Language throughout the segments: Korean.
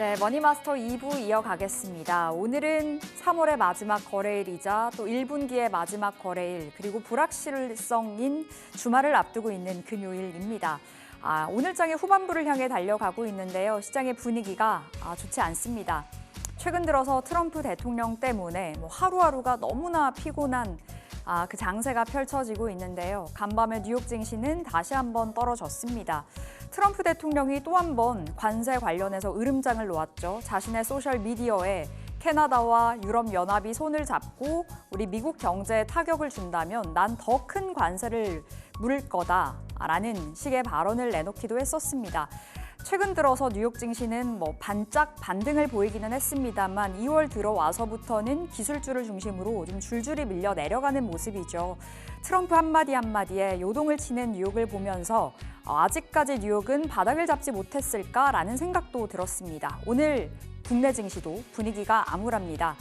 네, 머니마스터 2부 이어가겠습니다. 오늘은 3월의 마지막 거래일이자 또 1분기의 마지막 거래일, 그리고 불확실성인 주말을 앞두고 있는 금요일입니다. 오늘 장의 후반부를 향해 달려가고 있는데요. 시장의 분위기가 좋지 않습니다. 최근 들어서 트럼프 대통령 때문에 하루하루가 너무나 피곤한 그 장세가 펼쳐지고 있는데요. 간밤에 뉴욕 증시는 다시 한번 떨어졌습니다. 트럼프 대통령이 또 한 번 관세 관련해서 으름장을 놓았죠. 자신의 소셜 미디어에 캐나다와 유럽연합이 손을 잡고 우리 미국 경제에 타격을 준다면 난 더 큰 관세를 물을 거다라는 식의 발언을 내놓기도 했었습니다. 최근 들어서 뉴욕 증시는 반짝 반등을 보이기는 했습니다만 2월 들어와서부터는 기술주를 중심으로 좀 줄줄이 밀려 내려가는 모습이죠. 트럼프 한마디에 요동을 치는 뉴욕을 보면서 아직까지 뉴욕은 바닥을 잡지 못했을까라는 생각도 들었습니다. 오늘 국내 증시도 분위기가 암울합니다.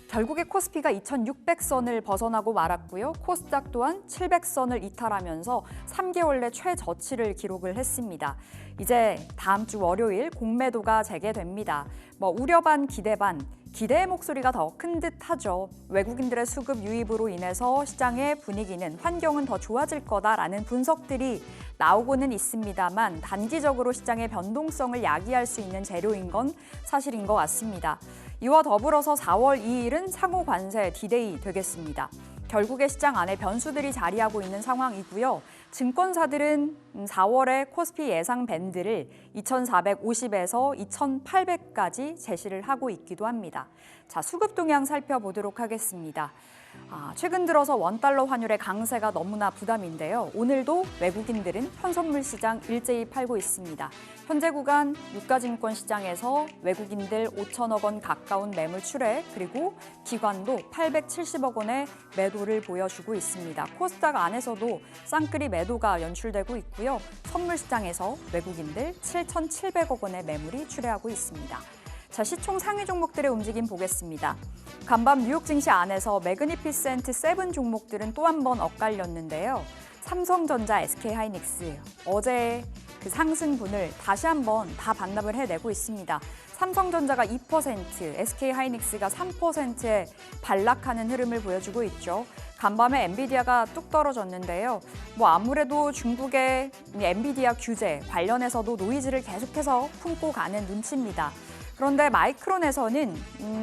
결국에 코스피가 2,600선을 벗어나고 말았고요. 코스닥 또한 700선을 이탈하면서 3개월 내 최저치를 기록을 했습니다. 이제 다음 주 월요일 공매도가 재개됩니다. 우려 반 기대 반, 기대의 목소리가 더 큰 듯하죠. 외국인들의 수급 유입으로 인해서 시장의 분위기는 환경은 더 좋아질 거다라는 분석들이 나오고는 있습니다만 단기적으로 시장의 변동성을 야기할 수 있는 재료인 건 사실인 것 같습니다. 이와 더불어서 4월 2일은 상호 관세 디데이 되겠습니다. 결국에 시장 안에 변수들이 자리하고 있는 상황이고요. 증권사들은 4월에 코스피 예상 밴드를 2,450에서 2,800까지 제시를 하고 있기도 합니다. 자, 수급 동향 살펴보도록 하겠습니다. 최근 들어서 원달러 환율의 강세가 너무나 부담인데요. 오늘도 외국인들은 현선물 시장 일제히 팔고 있습니다. 현재 구간 유가증권 시장에서 외국인들 5천억 원 가까운 매물 출회, 그리고 기관도 870억 원의 매도를 보여주고 있습니다. 코스닥 안에서도 쌍끌이 매도가 연출되고 있고요. 선물 시장에서 외국인들 7,700억 원의 매물이 출회하고 있습니다. 자, 시총 상위 종목들의 움직임 보겠습니다. 간밤 뉴욕 증시 안에서 매그니피센트 7 종목들은 또 한 번 엇갈렸는데요. 삼성전자, SK하이닉스 어제의 그 상승분을 다시 한번 다 반납을 해내고 있습니다. 삼성전자가 2%, SK하이닉스가 3%의 반락하는 흐름을 보여주고 있죠. 간밤에 엔비디아가 뚝 떨어졌는데요. 아무래도 중국의 엔비디아 규제 관련해서도 노이즈를 계속해서 품고 가는 눈치입니다. 그런데 마이크론에서는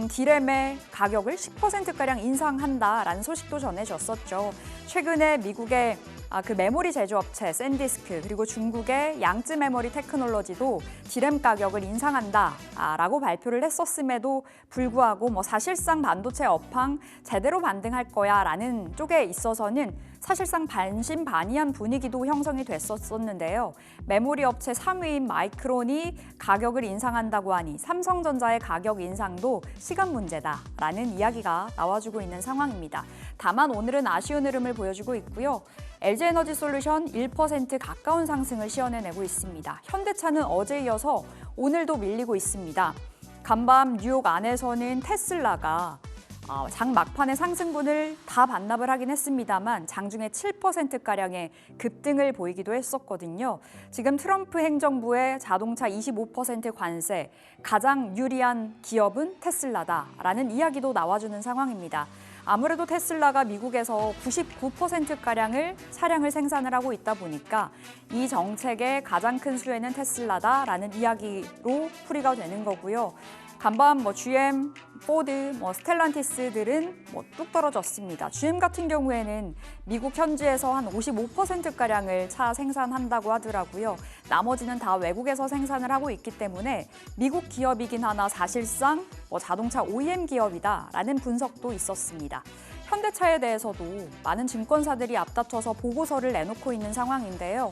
디램의 가격을 10%가량 인상한다라는 소식도 전해졌었죠. 최근에 미국의 그 메모리 제조업체 샌디스크, 그리고 중국의 양쯔 메모리 테크놀로지도 디램 가격을 인상한다라고 발표를 했었음에도 불구하고 사실상 반도체 업황 제대로 반등할 거야라는 쪽에 있어서는 사실상 반신반의한 분위기도 형성이 됐었는데요. 메모리 업체 3위인 마이크론이 가격을 인상한다고 하니 삼성전자의 가격 인상도 시간 문제다라는 이야기가 나와주고 있는 상황입니다. 다만 오늘은 아쉬운 흐름을 보여주고 있고요. LG에너지솔루션 1% 가까운 상승을 시현해내고 있습니다. 현대차는 어제 이어서 오늘도 밀리고 있습니다. 간밤 뉴욕 안에서는 테슬라가 장 막판에 상승분을 다 반납을 하긴 했습니다만 장중에 7%가량의 급등을 보이기도 했었거든요. 지금 트럼프 행정부의 자동차 25% 관세, 가장 유리한 기업은 테슬라다라는 이야기도 나와주는 상황입니다. 아무래도 테슬라가 미국에서 99%가량을 차량을 생산을 하고 있다 보니까 이 정책의 가장 큰 수혜는 테슬라다라는 이야기로 풀이가 되는 거고요. 간밤 GM, 포드, 스텔란티스들은 뚝 떨어졌습니다. GM 같은 경우에는 미국 현지에서 한 55%가량을 차 생산한다고 하더라고요. 나머지는 다 외국에서 생산을 하고 있기 때문에 미국 기업이긴 하나 사실상 자동차 OEM 기업이다라는 분석도 있었습니다. 현대차에 대해서도 많은 증권사들이 앞다퉈서 보고서를 내놓고 있는 상황인데요.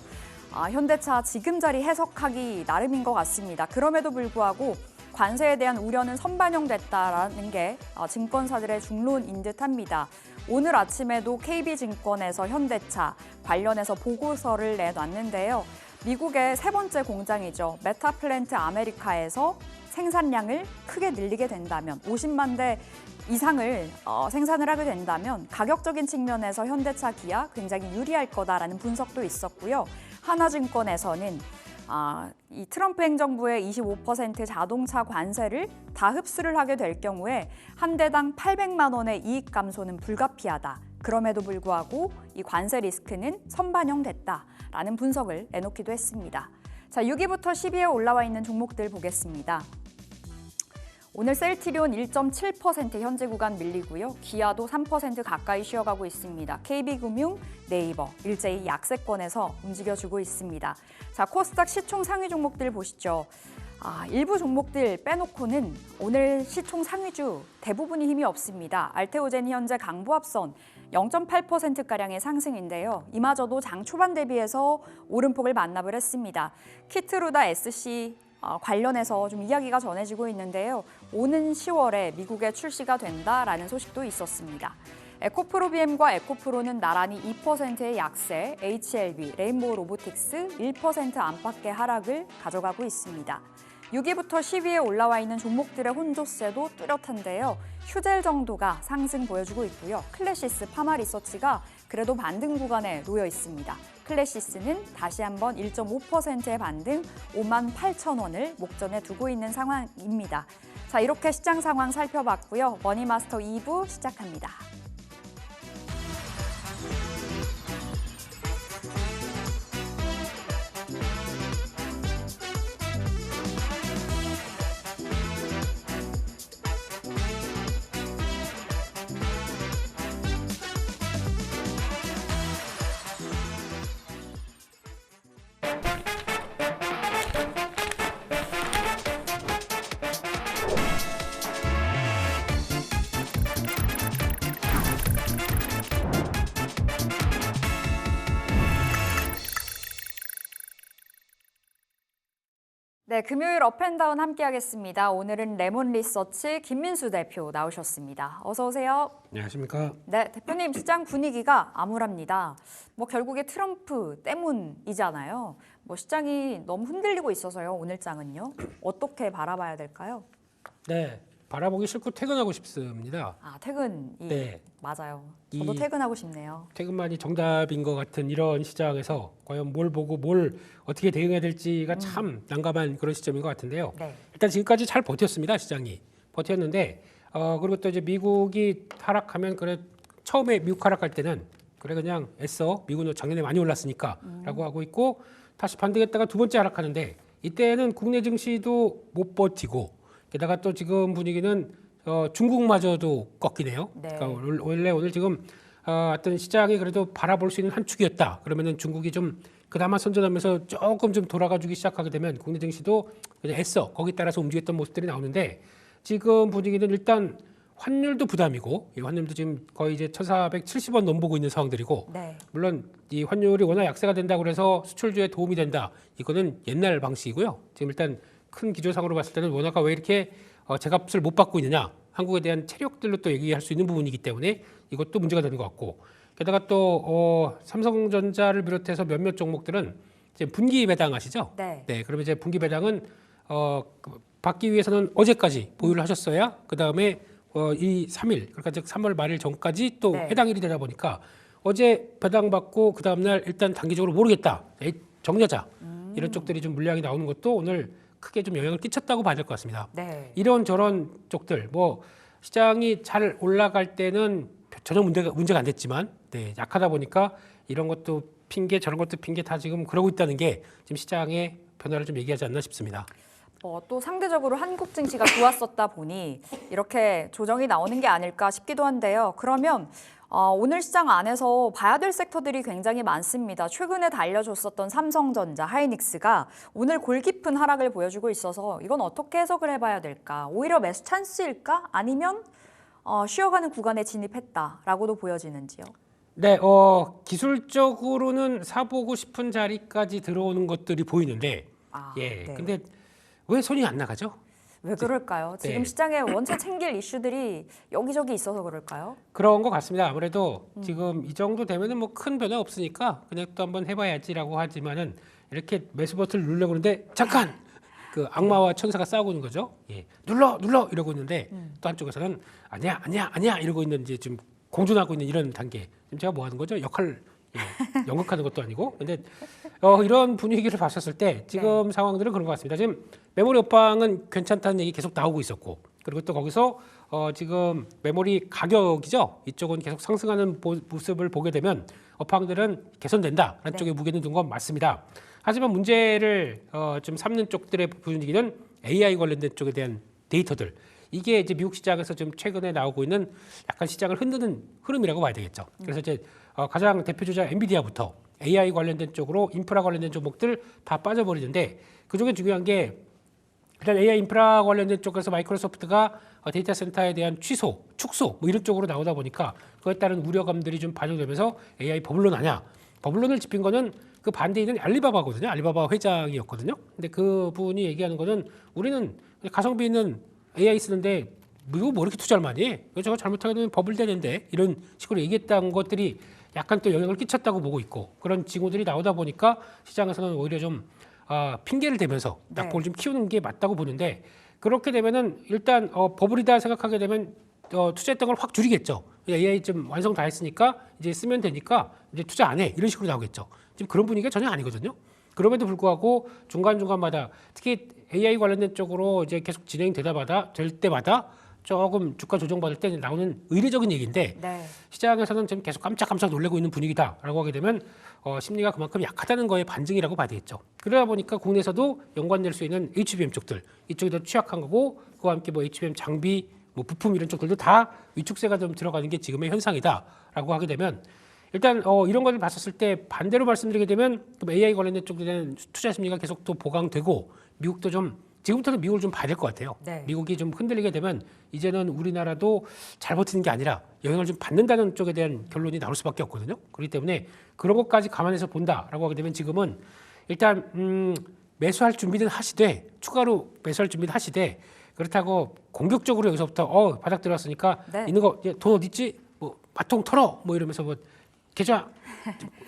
현대차 지금 자리 해석하기 나름인 것 같습니다. 그럼에도 불구하고 관세에 대한 우려는 선반영됐다라는 게 증권사들의 중론인 듯합니다. 오늘 아침에도 KB증권에서 현대차 관련해서 보고서를 내놨는데요. 미국의 세 번째 공장이죠. 메타플랜트 아메리카에서 생산량을 크게 늘리게 된다면 50만 대 이상을 생산을 하게 된다면 가격적인 측면에서 현대차 기아 굉장히 유리할 거다라는 분석도 있었고요. 하나증권에서는 이 트럼프 행정부의 25% 자동차 관세를 다 흡수를 하게 될 경우에 한 대당 800만 원의 이익 감소는 불가피하다. 그럼에도 불구하고 이 관세 리스크는 선반영됐다라는 분석을 내놓기도 했습니다. 자, 6위부터 10위에 올라와 있는 종목들 보겠습니다. 오늘 셀트리온 1.7% 현재 구간 밀리고요. 기아도 3% 가까이 쉬어가고 있습니다. KB금융, 네이버 일제히 약세권에서 움직여주고 있습니다. 자, 코스닥 시총 상위 종목들 보시죠. 일부 종목들 빼놓고는 오늘 시총 상위주 대부분이 힘이 없습니다. 알테오젠이 현재 강보합선 0.8%가량의 상승인데요. 이마저도 장 초반 대비해서 오름폭을 만납을 했습니다. 키트루다 SC 관련해서 좀 이야기가 전해지고 있는데요. 오는 10월에 미국에 출시가 된다라는 소식도 있었습니다. 에코프로비엠과 에코프로는 나란히 2%의 약세, HLB, 레인보우 로보틱스 1% 안팎의 하락을 가져가고 있습니다. 6위부터 10위에 올라와 있는 종목들의 혼조세도 뚜렷한데요. 휴젤 정도가 상승 보여주고 있고요. 클래시스 파마리서치가 그래도 반등 구간에 놓여 있습니다. 클래시스는 다시 한번 1.5%의 반등 58,000원을 목전에 두고 있는 상황입니다. 자, 이렇게 시장 상황 살펴봤고요. 머니마스터 2부 시작합니다. 네, 금요일 업앤다운 함께하겠습니다. 오늘은 레몬리서치 김민수 대표 나오셨습니다. 어서 오세요. 안녕하십니까. 네, 대표님 시장 분위기가 암울합니다. 결국에 트럼프 때문이잖아요. 시장이 너무 흔들리고 있어서요. 오늘장은요. 어떻게 바라봐야 될까요? 네, 바라보기 싫고 퇴근하고 싶습니다. 퇴근이 네. 맞아요. 저도 퇴근하고 싶네요. 퇴근만이 정답인 것 같은 이런 시장에서 과연 뭘 보고 뭘 어떻게 대응해야 될지가 참 난감한 그런 시점인 것 같은데요. 네. 일단 지금까지 잘 버텼습니다. 시장이 버텼는데 그리고 또 이제 미국이 하락하면 그래 처음에 미국 하락할 때는 그래 그냥 애써 미국은 작년에 많이 올랐으니까라고 하고 있고 다시 반등했다가 두 번째 하락하는데 이때는 국내 증시도 못 버티고 게다가 또 지금 분위기는 중국마저도 꺾이네요. 네. 그러니까 원래 오늘 지금 어떤 시장이 그래도 바라볼 수 있는 한 축이었다. 그러면은 중국이 좀 그나마 선전하면서 조금 좀 돌아가주기 시작하게 되면 국내 증시도 그냥 애써 거기 따라서 움직였던 모습들이 나오는데 지금 분위기는 일단 환율도 부담이고 이 환율도 지금 거의 이제 1,470원 넘보고 있는 상황들이고 네. 물론 이 환율이 워낙 약세가 된다고 그래서 수출주에 도움이 된다. 이거는 옛날 방식이고요. 지금 일단 큰 기조상으로 봤을 때는 원화가 왜 이렇게 제값을 못 받고 있느냐 한국에 대한 체력들로 또 얘기할 수 있는 부분이기 때문에 이것도 문제가 되는 것 같고 게다가 또 삼성전자를 비롯해서 몇몇 종목들은 이제 분기 배당 아시죠? 네. 네, 그러면 이제 분기 배당은 받기 위해서는 어제까지 보유를 하셨어야 그 다음에 이 3일 그러니까 즉 3월 말일 전까지 또 네. 해당일이 되다 보니까 어제 배당 받고 그 다음 날 일단 단기적으로 모르겠다 정려자 이런 쪽들이 좀 물량이 나오는 것도 오늘 크게 좀 영향을 끼쳤다고 봐야 될 것 같습니다. 네. 이런 저런 쪽들 시장이 잘 올라갈 때는 전혀 문제가 안 됐지만 약하다 보니까 이런 것도 핑계 저런 것도 핑계 다 지금 그러고 있다는 게 지금 시장의 변화를 좀 얘기하지 않나 싶습니다. 또 상대적으로 한국 증시가 좋았었다 보니 이렇게 조정이 나오는 게 아닐까 싶기도 한데요. 그러면 오늘 시장 안에서 봐야 될 섹터들이 굉장히 많습니다. 최근에 달려줬었던 삼성전자, 하이닉스가 오늘 골깊은 하락을 보여주고 있어서 이건 어떻게 해석을 해봐야 될까? 오히려 매수 찬스일까? 아니면 쉬어가는 구간에 진입했다라고도 보여지는지요? 네, 기술적으로는 사보고 싶은 자리까지 들어오는 것들이 보이는데, 네. 근데 왜 손이 안 나가죠? 왜 그럴까요? 지금 시장에 원체 챙길 이슈들이 여기저기 있어서 그럴까요? 그런 것 같습니다. 아무래도 지금 이 정도 되면은 큰 변화 없으니까 그냥 또 한번 해봐야지라고 하지만은 이렇게 매수 버튼을 누르려고 하는데 잠깐 그 악마와 천사가 싸우고 있는 거죠. 예. 눌러 이러고 있는데 또 한쪽에서는 아니야 이러고 있는 이제 좀 공존하고 있는 이런 단계. 지금 제가 뭐 하는 거죠? 연극하는 것도 아니고. 근데 이런 분위기를 봤었을 때 지금 상황들은 그런 것 같습니다. 지금 메모리 업황은 괜찮다는 얘기 계속 나오고 있었고, 그리고 또 거기서 지금 메모리 가격이죠. 이쪽은 계속 상승하는 모습을 보게 되면 업황들은 개선된다라는 쪽에 무게는 둔 건 맞습니다. 하지만 문제를 좀 삼는 쪽들의 분위기는 AI 관련된 쪽에 대한 데이터들. 이게 이제 미국 시장에서 좀 최근에 나오고 있는 약간 시장을 흔드는 흐름이라고 봐야 되겠죠. 그래서 이제 가장 대표 주자 엔비디아부터 AI 관련된 쪽으로 인프라 관련된 종목들 다 빠져버리는데, 그중에 중요한 게 일단 AI 인프라 관련된 쪽에서 마이크로소프트가 데이터 센터에 대한 취소, 축소 뭐 이런 쪽으로 나오다 보니까 그에 따른 우려감들이 좀 반영되면서 AI 버블론 아냐. 버블론을 짚인 거는 그 반대에 있는 알리바바거든요. 알리바바 회장이었거든요. 근데 그 분이 얘기하는 거는 우리는 가성비 있는 AI 쓰는데 이거 뭐 이렇게 투자를 많이 해? 저거 잘못하게 되면 버블 되는데, 이런 식으로 얘기했던 것들이 약간 또 영향을 끼쳤다고 보고 있고, 그런 징후들이 나오다 보니까 시장에서는 오히려 좀 핑계를 대면서 낙폭을 좀 키우는 게 맞다고 보는데, 그렇게 되면은 일단 버블이다 생각하게 되면 투자했던 걸 확 줄이겠죠. AI 좀 완성 다 했으니까 이제 쓰면 되니까 이제 투자 안 해, 이런 식으로 나오겠죠. 지금 그런 분위기가 전혀 아니거든요. 그럼에도 불구하고 중간중간마다 특히 AI 관련된 쪽으로 이제 계속 진행되다 될 때마다 조금 주가 조정받을 때 나오는 의례적인 얘기인데, 시장에서는 지금 계속 깜짝깜짝 놀라고 있는 분위기다라고 하게 되면 심리가 그만큼 약하다는 거에 반증이라고 봐야 되겠죠. 그러다 보니까 국내에서도 연관될 수 있는 HBM 쪽들, 이쪽이 더 취약한 거고, 그와 함께 뭐 HBM 장비, 뭐 부품 이런 쪽들도 다 위축세가 좀 들어가는 게 지금의 현상이다라고 하게 되면, 일단 이런 것을 봤었을 때 반대로 말씀드리게 되면 AI 관련된 쪽에 대한 투자 심리가 계속 또 보강되고, 미국도 좀 지금부터는 미국을 좀 봐야 될 것 같아요. 미국이 좀 흔들리게 되면 이제는 우리나라도 잘 버티는 게 아니라 영향을 좀 받는다는 쪽에 대한 결론이 나올 수밖에 없거든요. 그렇기 때문에 그런 것까지 감안해서 본다라고 하게 되면 지금은 일단 매수할 준비는 하시되, 추가로 매수할 준비는 하시되, 그렇다고 공격적으로 여기서부터 바닥 들어왔으니까 있는 거 돈 어디 있지? 뭐 마통 털어 뭐 이러면서 뭐 계좌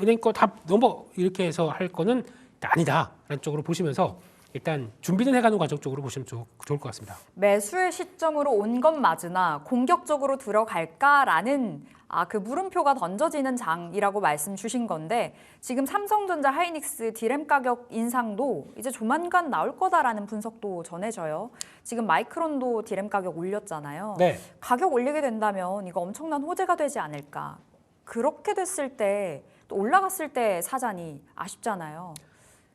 은행 거 다 넘어 이렇게 해서 할 거는 아니다라는 쪽으로 보시면서 일단 준비는 해가는 과정 쪽으로 보시면 좋을 것 같습니다. 매수의 시점으로 온 건 맞으나 공격적으로 들어갈까라는 그 물음표가 던져지는 장이라고 말씀 주신 건데, 지금 삼성전자, 하이닉스 디램 가격 인상도 이제 조만간 나올 거다라는 분석도 전해져요. 지금 마이크론도 디램 가격 올렸잖아요. 가격 올리게 된다면 이거 엄청난 호재가 되지 않을까. 그렇게 됐을 때 또 올라갔을 때 사자니 아쉽잖아요.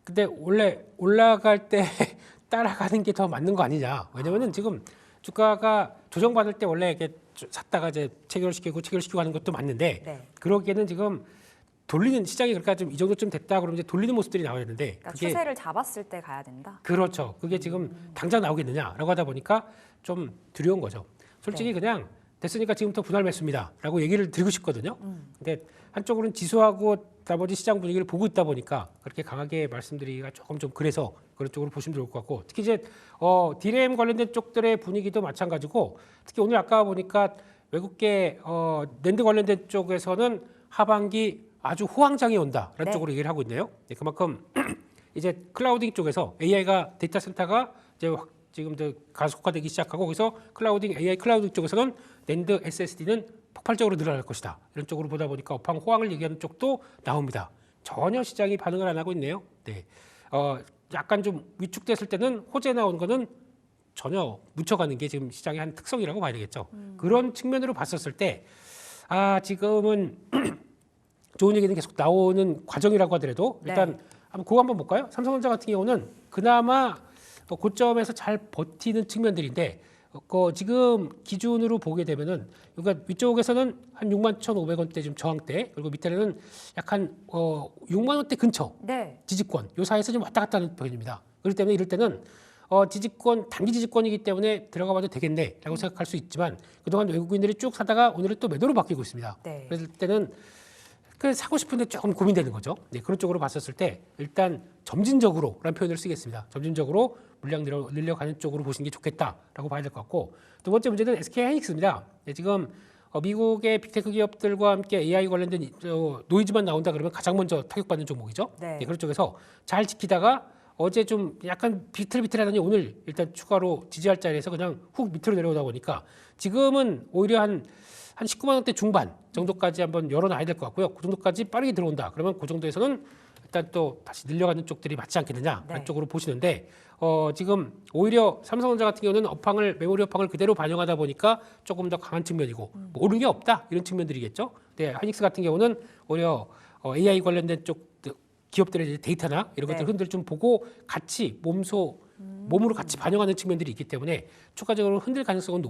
근데 원래 올라갈 때 따라가는 게 더 맞는 거 아니냐. 왜냐면은 지금 주가가 조정받을 때 원래 이렇게 샀다가 이제 체결시키고 하는 것도 맞는데, 그러기에는 지금 돌리는 시장이 그러니까 좀 이 정도쯤 됐다 그러면 이제 돌리는 모습들이 나와야 되는데, 그러니까 추세를 잡았을 때 가야 된다. 그렇죠. 그게 지금 당장 나오겠느냐라고 하다 보니까 좀 두려운 거죠. 솔직히 그냥 됐으니까 지금부터 분할 매수입니다라고 얘기를 드리고 싶거든요. 근데 한쪽으로는 지수하고 나머지 시장 분위기를 보고 있다 보니까 그렇게 강하게 말씀드리기가 조금 좀 그래서 그런 쪽으로 보시면 좋을 것 같고, 특히 이제 디램 관련된 쪽들의 분위기도 마찬가지고, 특히 오늘 아까 보니까 외국계 낸드 관련된 쪽에서는 하반기 아주 호황장이 온다라는 쪽으로 얘기를 하고 있네요. 그만큼 이제 클라우딩 쪽에서 AI가 데이터 센터가 이제 지금 가속화되기 시작하고, 거기서 클라우딩 AI 클라우딩 쪽에서는 낸드 SSD는 폭발적으로 늘어날 것이다. 이런 쪽으로 보다 보니까 업황 호황을 얘기하는 쪽도 나옵니다. 전혀 시장이 반응을 안 하고 있네요. 약간 좀 위축됐을 때는 호재 나오는 거는 전혀 묻혀가는 게 지금 시장의 한 특성이라고 봐야 되겠죠. 그런 측면으로 봤었을 때 지금은 좋은 얘기는 계속 나오는 과정이라고 하더라도 일단 그거 한번 볼까요? 삼성전자 같은 경우는 그나마 고점에서 잘 버티는 측면들인데, 지금 기준으로 보게 되면은, 그러니까 위쪽에서는 한 61,500원대 지금 저항대, 그리고 밑에는 약간 6만 원대 근처 지지권, 요 사이에서 좀 왔다 갔다 하는 편입니다. 그렇기 때문에 이럴 때는 지지권, 단기 지지권이기 때문에 들어가 봐도 되겠네라고 생각할 수 있지만, 그동안 외국인들이 쭉 사다가 오늘은 또 매도로 바뀌고 있습니다. 그럴 때는 사고 싶은데 조금 고민되는 거죠. 그런 쪽으로 봤었을 때 일단 점진적으로라는 표현을 쓰겠습니다. 점진적으로 물량 늘려가는 쪽으로 보시는 게 좋겠다라고 봐야 될 것 같고, 두 번째 문제는 SK 하이닉스입니다. 지금 미국의 빅테크 기업들과 함께 AI 관련된 노이즈만 나온다 그러면 가장 먼저 타격받는 종목이죠. 그런 쪽에서 잘 지키다가 어제 좀 약간 비틀비틀하더니 오늘 일단 추가로 지지할 자리에서 그냥 훅 밑으로 내려오다 보니까 지금은 오히려 한 19만 원대 중반 정도까지 한번 열어놔야 될 것 같고요. 그 정도까지 빠르게 들어온다. 그러면 그 정도에서는 일단 또 다시 늘려가는 쪽들이 맞지 않겠느냐 네. 안쪽으로 보시는데 지금 오히려 삼성전자 같은 경우는 메모리 업황을 그대로 반영하다 보니까 조금 더 강한 측면이고 모르는 게 없다 이런 측면들이겠죠. 네, 하이닉스 같은 경우는 오히려 AI 관련된 쪽 기업들의 이제 데이터나 이런 것들 네. 흔들 좀 보고 같이 몸으로 같이 반영하는 측면들이 있기 때문에 추가적으로 흔들 가능성은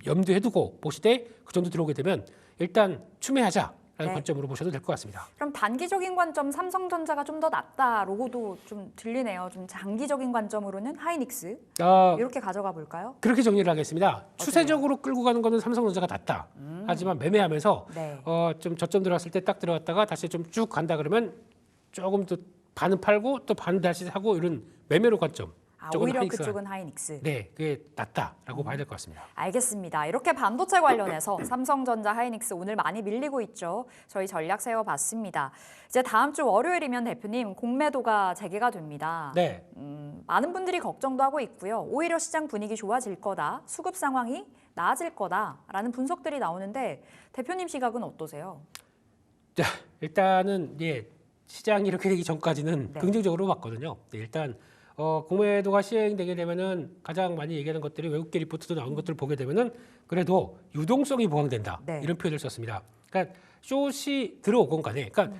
염두에 두고 보시되 그 정도 들어오게 되면 일단 추매하자라는 네. 관점으로 보셔도 될 것 같습니다. 그럼 단기적인 관점 삼성전자가 좀 더 낫다 로고도 좀 들리네요. 좀 장기적인 관점으로는 하이닉스 이렇게 가져가 볼까요? 그렇게 정리를 하겠습니다. 추세적으로 끌고 가는 거는 삼성전자가 낫다. 하지만 매매하면서 네. 좀 저점 들어왔을 때 딱 들어갔다가 다시 좀 쭉 간다 그러면 조금 더 반은 팔고 또 반 다시 사고 이런 매매로 관점. 쪽은 오히려 하이닉스가 그쪽은 하이닉스. 네, 그게 낫다라고 봐야 될 것 같습니다. 알겠습니다. 이렇게 반도체 관련해서 삼성전자, 하이닉스 오늘 많이 밀리고 있죠. 저희 전략 세워봤습니다. 이제 다음 주 월요일이면 대표님 공매도가 재개가 됩니다. 네, 많은 분들이 걱정도 하고 있고요. 오히려 시장 분위기 좋아질 거다. 수급 상황이 나아질 거다라는 분석들이 나오는데 대표님 시각은 어떠세요? 자, 일단은 시장이 이렇게 되기 전까지는 네. 긍정적으로 봤거든요. 네, 일단 공매도가 시행되게 되면은 가장 많이 얘기하는 것들이 외국계 리포트도 나오는 것들을 보게 되면은 그래도 유동성이 보강된다 네. 이런 표현을 썼습니다. 그러니까 숏이 들어오건 간에, 그러니까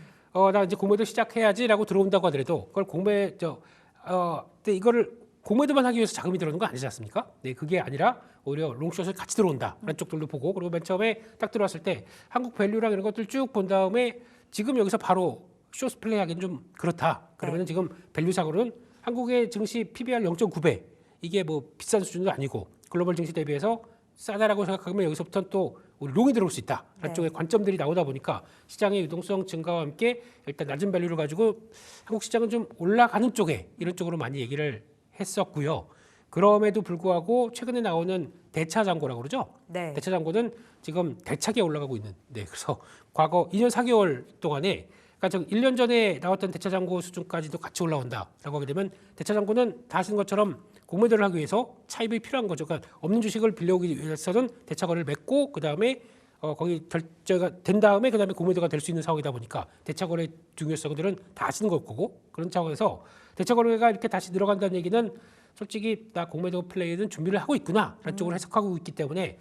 나 이제 공매도 시작해야지라고 들어온다고 하더라도 그걸 근데 이거를 공매도만 하기 위해서 자금이 들어오는 거 아니지 않습니까? 네, 그게 아니라 오히려 롱숏을 같이 들어온다라는 쪽들도 보고 그리고 맨 처음에 딱 들어왔을 때 한국 밸류랑 이런 것들 쭉 본 다음에 지금 여기서 바로 숏 플레이하기는 좀 그렇다. 그러면은 지금 밸류상으로는 한국의 증시 PBR 0.9배 이게 뭐 비싼 수준도 아니고 글로벌 증시 대비해서 싸다라고 생각하면 여기서부터는 또 우리 롱이 들어올 수 있다. 라는 네. 쪽의 관점들이 나오다 보니까 시장의 유동성 증가와 함께 일단 낮은 밸류를 가지고 한국 시장은 좀 올라가는 쪽에 이런 쪽으로 많이 얘기를 했었고요. 그럼에도 불구하고 최근에 나오는 대차 잔고라고 그러죠. 네. 대차 잔고는 지금 대차게 올라가고 있는. 네, 그래서 과거 2년 4개월 동안에 그러니까 1년 전에 나왔던 대차 잔고 수준까지도 같이 올라온다라고 하게 되면 대차 잔고는 다 아시는 것처럼 공매도를 하기 위해서 차입이 필요한 거죠. 그러니까 없는 주식을 빌려오기 위해서는 대차 거래를 맺고 그 다음에 거기 결제가 된 다음에 그 다음에 공매도가 될 수 있는 상황이다 보니까 대차 거래 중요성들은 다 아시는 걸 거고 그런 차원에서 대차 거래가 이렇게 다시 늘어간다는 얘기는 솔직히 나 공매도 플레이는 준비를 하고 있구나라는 쪽으로 해석하고 있기 때문에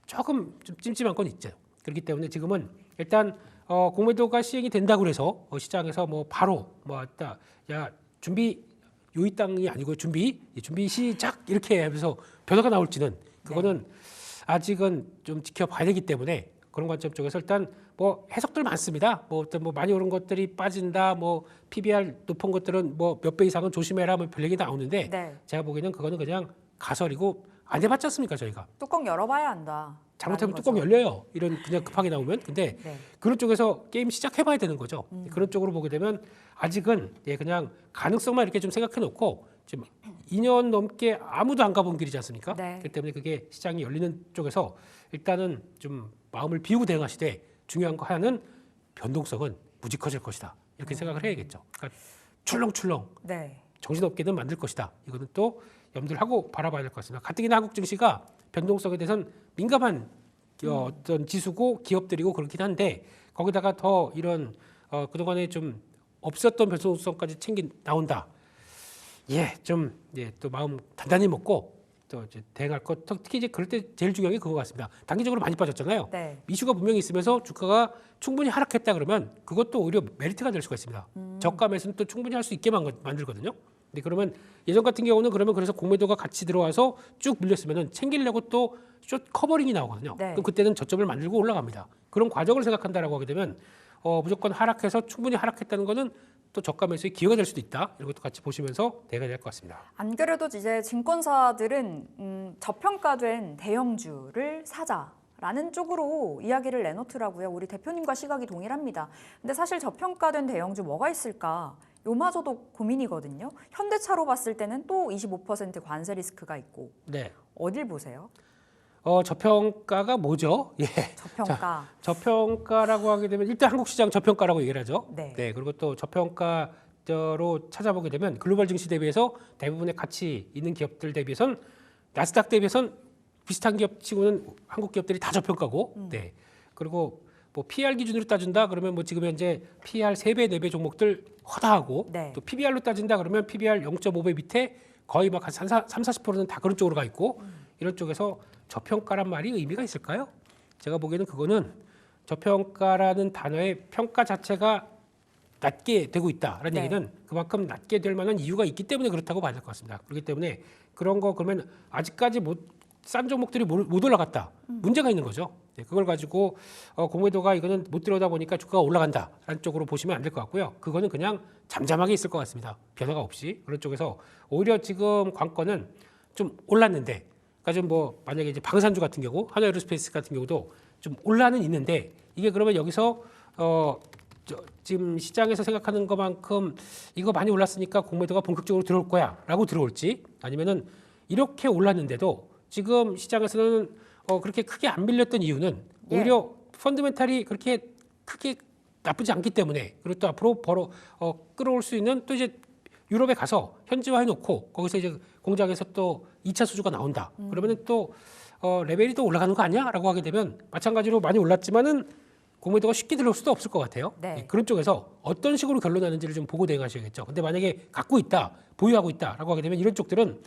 조금 좀 찜찜한 건 있죠. 그렇기 때문에 지금은 일단 공매도가 시행이 된다고 해서 시장에서 뭐 바로 야 준비 요이 땅이 아니고 준비 시작 이렇게 하면서 변화가 나올지는 그거는 아직은 좀 지켜봐야 되기 때문에 그런 관점 쪽에서 일단 뭐 해석들 많습니다. 뭐 어떤 뭐 많이 오른 것들이 빠진다, 뭐 PBR 높은 것들은 뭐 몇 배 이상은 조심해라, 뭐 별 얘기 나오는데 네. 제가 보기에는 그거는 그냥 가설이고 안 해봤지 않습니까 저희가? 뚜껑 열어봐야 한다. 잘못하면 뚜껑 열려요. 이런 그냥 급하게 나오면. 근데 네. 그런 쪽에서 게임 시작해봐야 되는 거죠. 그런 쪽으로 보게 되면 아직은 그냥 가능성만 이렇게 좀 생각해놓고 지금 2년 넘게 아무도 안 가본 길이지 않습니까? 네. 그렇기 때문에 그게 시장이 열리는 쪽에서 일단은 좀 마음을 비우고 대응하시되 중요한 거 하나는 변동성은 무지 커질 것이다. 이렇게 생각을 해야겠죠. 그러니까 출렁출렁 네. 정신없게는 만들 것이다. 이거는 또 염두를 하고 바라봐야 될 것 같습니다. 가뜩이나 한국 증시가 변동성에 대해서는 민감한 어떤 지수고 기업들이고 그렇긴 한데 거기다가 더 이런 그동안에 좀 없었던 변동성까지 나온다. 또 마음 단단히 먹고 또 이제 대응할 것. 특히 이제 그럴 때 제일 중요한 게 그거 같습니다. 단기적으로 많이 빠졌잖아요. 네. 이슈가 분명히 있으면서 주가가 충분히 하락했다 그러면 그것도 오히려 메리트가 될 수가 있습니다. 저가 매수는 또 충분히 할 수 있게 만들거든요. 근데 그러면 예전 같은 경우는 그래서 공매도가 같이 들어와서 쭉 밀렸으면은 챙기려고 또 숏 커버링이 나오거든요. 네. 그럼 그때는 저점을 만들고 올라갑니다. 그런 과정을 생각한다라고 하게 되면 무조건 하락해서 충분히 하락했다는 거는 또 저가 매수의 기회가 될 수도 있다. 이런 것도 같이 보시면서 대응해야 될 것 같습니다. 안 그래도 이제 증권사들은 저평가된 대형주를 사자라는 쪽으로 이야기를 내놓더라고요. 우리 대표님과 시각이 동일합니다. 근데 사실 저평가된 대형주 뭐가 있을까? 요마저도 고민이거든요. 현대차로 봤을 때는 또 25% 관세 리스크가 있고 네. 어딜 보세요? 저평가가 뭐죠? 저평가. 저평가라고 하게 되면 일단 한국 시장 저평가라고 얘기를 하죠. 네. 그리고 또 저평가 로 찾아보게 되면 글로벌 증시 대비해서 대부분의 가치 있는 기업들 대비해선 나스닥 대비해선 비슷한 기업치고는 한국 기업들이 다 저평가고, 네. 그리고 뭐 PER 기준으로 따진다 그러면 뭐 지금 현재 PER 3배, 4배 종목들 허다하고, 네. 또 PBR로 따진다 그러면 PBR 0.5배 밑에 거의 막 한 30~40%는 다 그런 쪽으로 가 있고, 이런 쪽에서 저평가란 말이 의미가 있을까요? 제가 보기에는 그거는 저평가라는 단어의 평가 자체가 낮게 되고 있다라는 네. 얘기는 그만큼 낮게 될 만한 이유가 있기 때문에 그렇다고 봐야 될 것 같습니다. 그렇기 때문에 그런 거 그러면 아직까지 싼 종목들이 못 올라갔다. 문제가 있는 거죠. 네, 그걸 가지고 공매도가 이거는 못 들여다 보니까 주가가 올라간다라는 쪽으로 보시면 안 될 것 같고요. 그거는 그냥 잠잠하게 있을 것 같습니다. 변화가 없이. 그런 쪽에서 오히려 지금 관건은 좀 올랐는데, 그러니까 좀 뭐 만약에 이제 방산주 같은 경우, 한화에어로스페이스 같은 경우도 좀 올라는 있는데, 이게 그러면 여기서 지금 시장에서 생각하는 것만큼 이거 많이 올랐으니까 공매도가 본격적으로 들어올 거야라고 들어올지, 아니면은 이렇게 올랐는데도 지금 시장에서는 그렇게 크게 안 밀렸던 이유는 오히려 펀드멘탈이 그렇게 크게 나쁘지 않기 때문에, 그리고 또 앞으로 끌어올 수 있는, 또 이제 유럽에 가서 현지화해 놓고 거기서 이제 공장에서 또 2차 수주가 나온다. 그러면은 또 레벨이 또 올라가는 거 아니야?라고 하게 되면 마찬가지로 많이 올랐지만은 공매도가 쉽게 들어올 수도 없을 것 같아요. 네. 그런 쪽에서 어떤 식으로 결론나는지를 좀 보고 대응하셔야겠죠. 근데 만약에 갖고 있다, 보유하고 있다라고 하게 되면 이런 쪽들은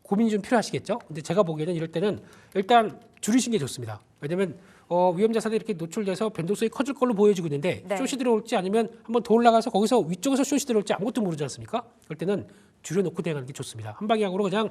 고민이 좀 필요하시겠죠. 근데 제가 보기에는 이럴 때는 일단 줄이신 게 좋습니다. 왜냐하면 위험 자산이 이렇게 노출돼서 변동성이 커질 걸로 보여지고 있는데, 네. 숏이 들어올지 아니면 한번 더 올라가서 거기서 위쪽에서 숏이 들어올지 아무것도 모르지 않습니까? 그럴 때는 줄여놓고 대응하는 게 좋습니다. 한 방향으로 그냥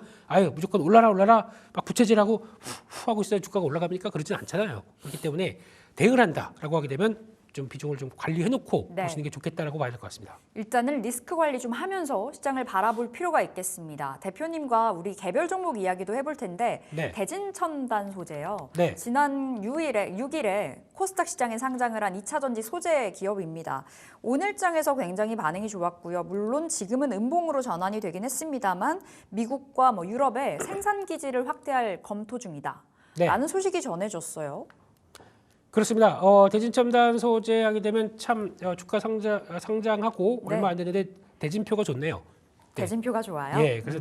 무조건 올라라 막 부채질하고 후 하고 있어야 주가가 올라갑니까? 그러진 않잖아요. 그렇기 때문에 대응을 한다라고 하게 되면 좀 비중을 좀 관리해놓고 네. 보시는 게 좋겠다라고 봐야 될 것 같습니다. 일단은 리스크 관리 좀 하면서 시장을 바라볼 필요가 있겠습니다. 대표님과 우리 개별 종목 이야기도 해볼 텐데, 네. 대진첨단 소재요. 네. 지난 6일에 코스닥 시장에 상장을 한 2차전지 소재 기업입니다. 오늘장에서 굉장히 반응이 좋았고요. 물론 지금은 음봉으로 전환이 되긴 했습니다만 미국과 뭐 유럽의 생산 기지를 확대할 검토 중이다. 네. 라는 소식이 전해졌어요. 그렇습니다. 대진첨단 소재 하게 되면 참 주가 상장하고 네. 얼마 안 되는데 대진표가 좋네요. 네. 대진표가 좋아요. 예, 그래서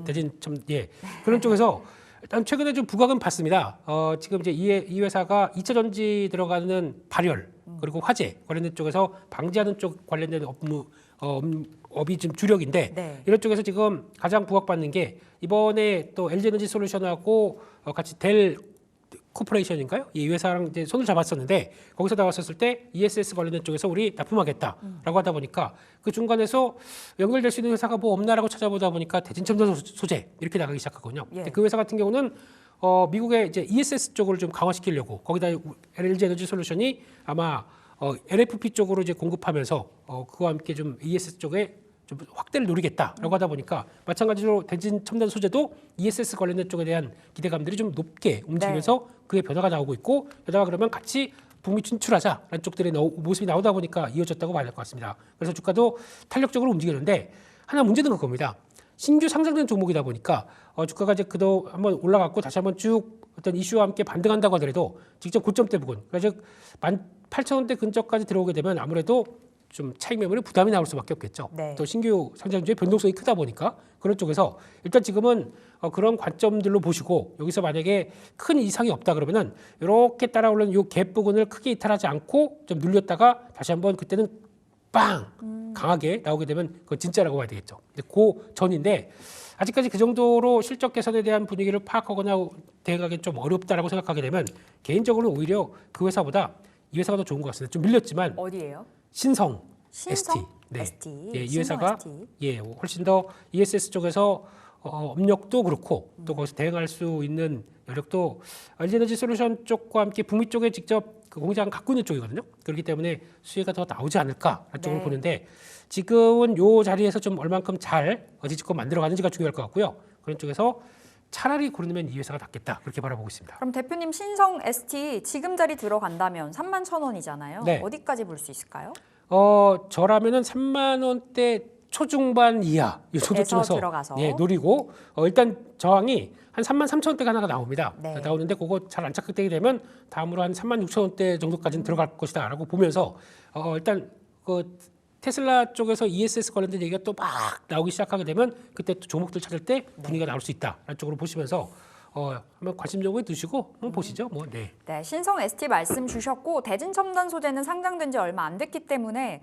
그런 쪽에서 일단 최근에 좀 부각은 봤습니다. 지금 이제 이 회사가 2차 전지 들어가는 발열 그리고 화재 관련된 쪽에서 방지하는 쪽 관련된 업이 지금 주력인데, 네. 이런 쪽에서 지금 가장 부각받는 게 이번에 또 LG에너지 솔루션하고 같이 델 코퍼레이션인가요? 이 회사랑 이제 손을 잡았었는데, 거기서 나왔었을 때 ESS 관련된 쪽에서 우리 납품하겠다라고 하다 보니까 그 중간에서 연결될 수 있는 회사가 뭐 없나라고 찾아보다 보니까 대진첨단 소재 이렇게 나가기 시작하거든요. 예. 근데 그 회사 같은 경우는 미국의 이제 ESS 쪽을 좀 강화시키려고 거기다 LG 에너지 솔루션이 아마 LFP 쪽으로 이제 공급하면서 그와 함께 좀 ESS 쪽에 좀 확대를 노리겠다라고 하다 보니까 마찬가지로 대진 첨단 소재도 ESS 관련된 쪽에 대한 기대감들이 좀 높게 움직이면서 그의 변화가 나오고 있고, 게다가 그러면 같이 북미 진출하자라는 쪽들의 모습이 나오다 보니까 이어졌다고 봐야 될 것 같습니다. 그래서 주가도 탄력적으로 움직이는데, 하나 문제는 그겁니다. 신규 상장된 종목이다 보니까 주가가 이제 그도 한번 올라갔고 다시 한번 쭉 어떤 이슈와 함께 반등한다고 하더라도 직접 고점대 부근, 그래서 18,000원대 근처까지 들어오게 되면 아무래도 좀 차익 매물에 부담이 나올 수밖에 없겠죠. 네. 또 신규 상장주의 변동성이 크다 보니까 그런 쪽에서 일단 지금은 그런 관점들로 보시고, 여기서 만약에 큰 이상이 없다 그러면은 이렇게 따라오는 요 갭 부분을 크게 이탈하지 않고 좀 눌렸다가 다시 한번 그때는 빵 강하게 나오게 되면 그건 진짜라고 봐야 되겠죠. 근데 그 전인데 아직까지 그 정도로 실적 개선에 대한 분위기를 파악하거나 대응하기는 좀 어렵다라고 생각하게 되면 개인적으로는 오히려 그 회사보다 이 회사가 더 좋은 것 같습니다. 좀 밀렸지만 어디예요? 신성 신성? ST. 네. ST. 예, 이 신성 회사가 ST. 훨씬 더 ESS 쪽에서 업력도 그렇고 또 거기서 대응할 수 있는 여력도 LG에너지 솔루션 쪽과 함께 북미 쪽에 직접 그 공장 갖고 있는 쪽이거든요. 그렇기 때문에 수혜가 더 나오지 않을까 쪽으로 네. 보는데, 지금은 요 자리에서 좀 얼만큼 잘 어디집고 만들어가는지가 중요할 것 같고요. 그런 쪽에서 차라리 고르면 이 회사가 낫겠다, 그렇게 바라보고 있습니다. 그럼 대표님 신성 ST 지금 자리 들어간다면 31,000원이잖아요. 네. 어디까지 볼 수 있을까요? 저라면은 3만 원대 초중반 이하 이 정도쯤에서 들어가서. 노리고, 일단 저항이 한 3만 3천 원대가 하나가 나옵니다. 네. 나오는데 그거 잘 안 착각되게 되면 다음으로 한 3만 6천 원대 정도까지는 들어갈 것이다라고 보면서 일단 그 테슬라 쪽에서 ESS 관련된 얘기가 또 막 나오기 시작하게 되면 그때 또 종목들 찾을 때 분위기가 나올 수 있다라는 쪽으로 보시면서 한번 관심적으로 두시고 한번 보시죠. 뭐 네. 네, 신성 ST 말씀 주셨고 대진 첨단 소재는 상장된 지 얼마 안 됐기 때문에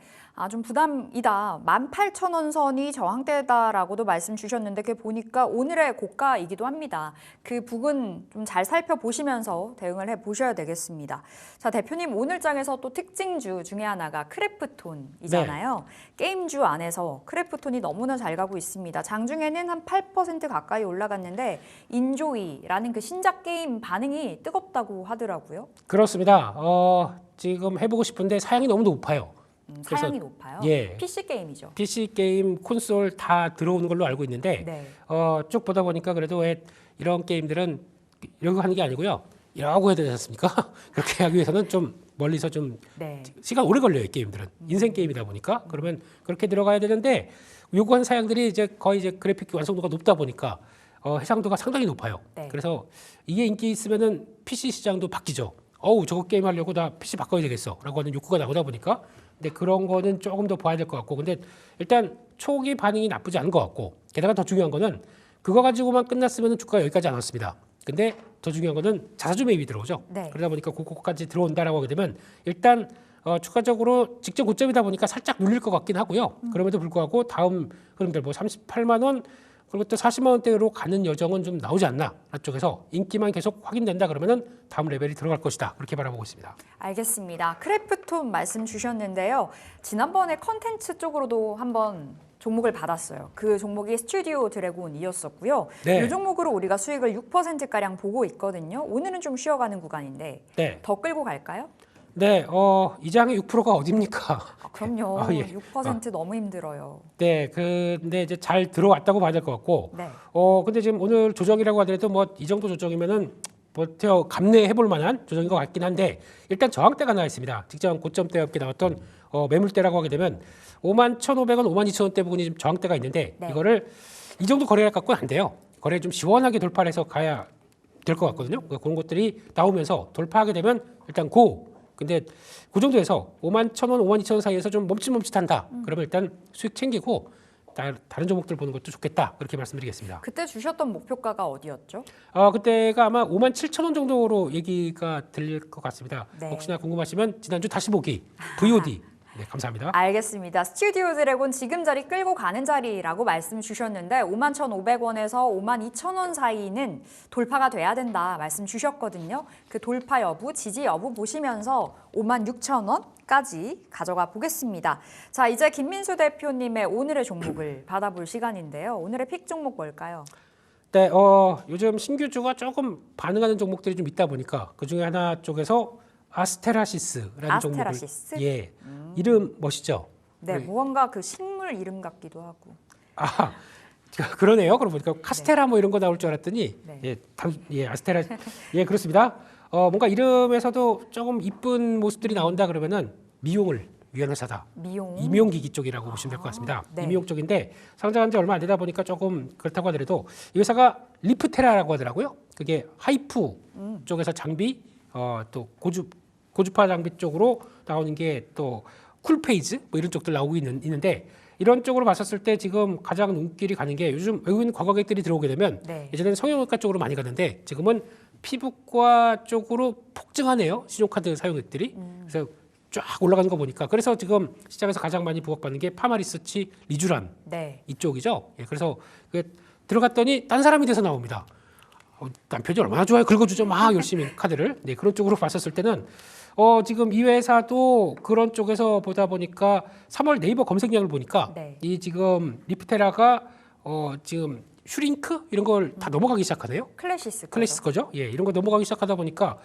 좀 부담이다. 18,000원 선이 저항대다라고도 말씀 주셨는데 그게 보니까 오늘의 고가이기도 합니다. 그 부분 좀 잘 살펴보시면서 대응을 해보셔야 되겠습니다. 자, 대표님 오늘 장에서 또 특징주 중에 하나가 크래프톤이잖아요. 게임주 안에서 크래프톤이 너무나 잘 가고 있습니다. 장중에는 한 8% 가까이 올라갔는데 인조이라는 그 신작 게임 반응이 뜨겁다고 하더라고요. 그렇습니다. 지금 해보고 싶은데 사양이 너무 높아요. 사양이 높아요. 예. PC 게임이죠. PC 게임, 콘솔 다 들어오는 걸로 알고 있는데 네. 쭉 보다 보니까 그래도 왜 이런 게임들은 이러고 하는 게 아니고요. 이러고 해야 되지 않습니까? 그렇게 하기 위해서는 좀 멀리서 좀 네. 시간 오래 걸려요. 게임들은 인생 게임이다 보니까 그러면 그렇게 들어가야 되는데 요구한 사양들이 이제 거의 이제 그래픽 완성도가 높다 보니까 해상도가 상당히 높아요. 네. 그래서 이게 인기 있으면은 PC 시장도 바뀌죠. 저거 게임 하려고 나 PC 바꿔야 되겠어라고 하는 욕구가 나오다 보니까 근데 그런 거는 조금 더 봐야 될 것 같고 근데 일단 초기 반응이 나쁘지 않은 것 같고 게다가 더 중요한 거는 그거 가지고만 끝났으면 주가가 여기까지 안 왔습니다. 근데 더 중요한 거는 자사주 매입이 들어오죠. 네. 그러다 보니까 그거까지 들어온다라고 하게 되면 일단 추가적으로 직전 고점이다 보니까 살짝 눌릴 것 같긴 하고요. 그럼에도 불구하고 다음 흐름들 뭐 38만 원 그리고 또 40만 원대로 가는 여정은 좀 나오지 않나 쪽에서 인기만 계속 확인된다 그러면은 다음 레벨이 들어갈 것이다 그렇게 바라보고 있습니다. 알겠습니다. 크래프톤 말씀 주셨는데요. 지난번에 컨텐츠 쪽으로도 한번 종목을 받았어요. 그 종목이 스튜디오 드래곤이었었고요. 네. 이 종목으로 우리가 수익을 6%가량 보고 있거든요. 오늘은 좀 쉬어가는 구간인데 네, 더 끌고 갈까요? 네, 이 장의 6%가 어딥니까? 그럼요. 예. 6% 너무 힘들어요. 네, 근데 이제 잘 들어왔다고 봐야 될 것 같고, 네. 근데 지금 오늘 조정이라고 하더라도 뭐 이 정도 조정이면은 버텨 감내해볼 만한 조정인 것 같긴 한데 일단 저항대가 나와 있습니다. 직전 고점대 함께 나왔던 매물대라고 하게 되면 51,500원, 52,000원대 부분이 지금 저항대가 있는데 네. 이거를 이 정도 거래를 갖고는 안 돼요. 거래 좀 시원하게 돌파를 해서 가야 될 것 같거든요. 그런 것들이 나오면서 돌파하게 되면 일단 근데 그 정도에서 51,000원, 52,000원 사이에서 좀 멈칫멈칫한다. 그러면 일단 수익 챙기고 다른 종목들 보는 것도 좋겠다. 그렇게 말씀드리겠습니다. 그때 주셨던 목표가가 어디였죠? 그때가 아마 57,000원 정도로 얘기가 들릴 것 같습니다. 네. 혹시나 궁금하시면 지난주 다시 보기 VOD. 네, 감사합니다. 알겠습니다. 스튜디오 드래곤 지금 자리 끌고 가는 자리라고 말씀 주셨는데 51,500원에서 52,000원 사이는 돌파가 돼야 된다 말씀 주셨거든요. 그 돌파 여부, 지지 여부 보시면서 56,000원까지 가져가 보겠습니다. 자, 이제 김민수 대표님의 오늘의 종목을 받아볼 시간인데요. 오늘의 픽 종목 뭘까요? 네, 요즘 신규주가 조금 반응하는 종목들이 좀 있다 보니까 그 중에 하나 쪽에서 아스테라시스라는 아스테라시스? 종목을 예, 이름 멋있죠? 네, 무언가 그 식물 이름 같기도 하고. 그러네요. 그러고 보니까 카스테라 뭐 이런 거 나올 줄 알았더니 네. 아스테라 예 그렇습니다. 뭔가 이름에서도 조금 이쁜 모습들이 나온다 그러면은 미용을 위한 회사다. 임용기기 쪽이라고 보시면 될 것 같습니다. 네. 임용 쪽인데 상장한 지 얼마 안 되다 보니까 조금 그렇다고 하더라도 이 회사가 리프테라라고 하더라고요. 그게 하이프 쪽에서 장비 또 고주파 장비 쪽으로 나오는 게 또 쿨페이즈 뭐 이런 쪽들 나오고 있는데 이런 쪽으로 봤었을 때 지금 가장 눈길이 가는 게 요즘 외국인 관광객들이 들어오게 되면 네. 예전에는 성형외과 쪽으로 많이 갔는데 지금은 피부과 쪽으로 폭증하네요. 신용카드 사용액들이. 그래서 쫙 올라가는 거 보니까 그래서 지금 시장에서 가장 많이 부각받는 게 파마리서치 리쥬란 네. 이쪽이죠. 예, 그래서 들어갔더니 딴 사람이 돼서 나옵니다. 남편이 얼마나 좋아요. 긁어주죠. 막 열심히 카드를. 네, 그런 쪽으로 봤었을 때는 지금 이 회사도 그런 쪽에서 보다 보니까 3월 네이버 검색량을 보니까 네. 이 지금 리프테라가 지금 슈링크 이런 걸 다 넘어가기 시작하네요. 클래시스 거죠. 예, 이런 거 넘어가기 시작하다 보니까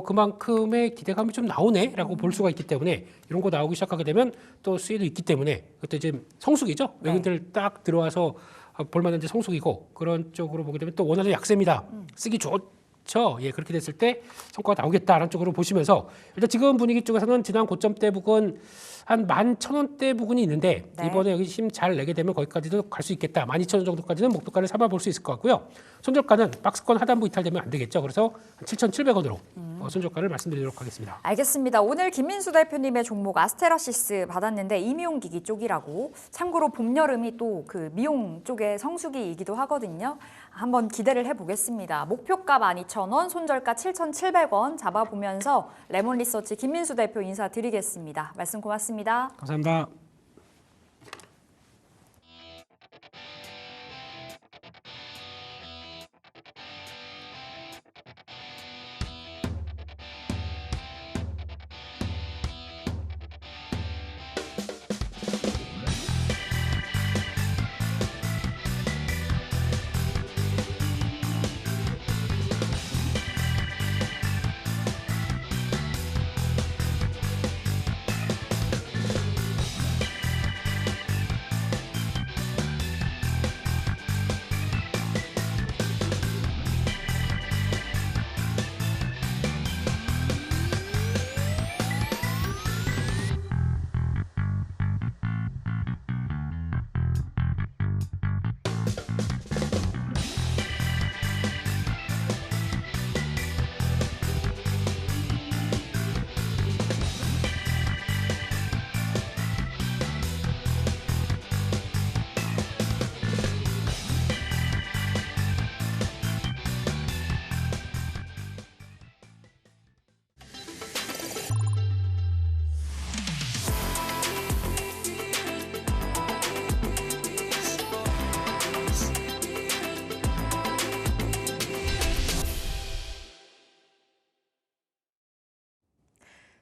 그만큼의 기대감이 좀 나오네라고 볼 수가 있기 때문에 이런 거 나오기 시작하게 되면 또 수혜도 있기 때문에 그때 지금 성숙이죠. 네. 외국인들 딱 들어와서 볼만한 데 성숙이고 그런 쪽으로 보게 되면 또 원하는 약세입니다. 쓰기 좋죠. 예, 그렇게 됐을 때 성과가 나오겠다라는 쪽으로 보시면서 일단 지금 분위기 쪽에서는 지난 고점대 부근 한 11,000원대 부근이 있는데 네. 이번에 여기 힘 잘 내게 되면 거기까지도 갈 수 있겠다. 12,000원 정도까지는 목표가를 삼아볼 수 있을 것 같고요. 손절가는 박스권 하단부 이탈되면 안 되겠죠. 그래서 한 7,700원으로 순저가를 말씀드리도록 하겠습니다. 알겠습니다. 오늘 김민수 대표님의 종목 아스테라시스 받았는데 이미용기기 쪽이라고. 참고로 봄, 여름이 또 그 미용 쪽의 성수기이기도 하거든요. 한번 기대를 해보겠습니다. 목표가 12,000원, 손절가 7,700원 잡아보면서 레몬리서치 김민수 대표 인사드리겠습니다. 말씀 고맙습니다. 감사합니다.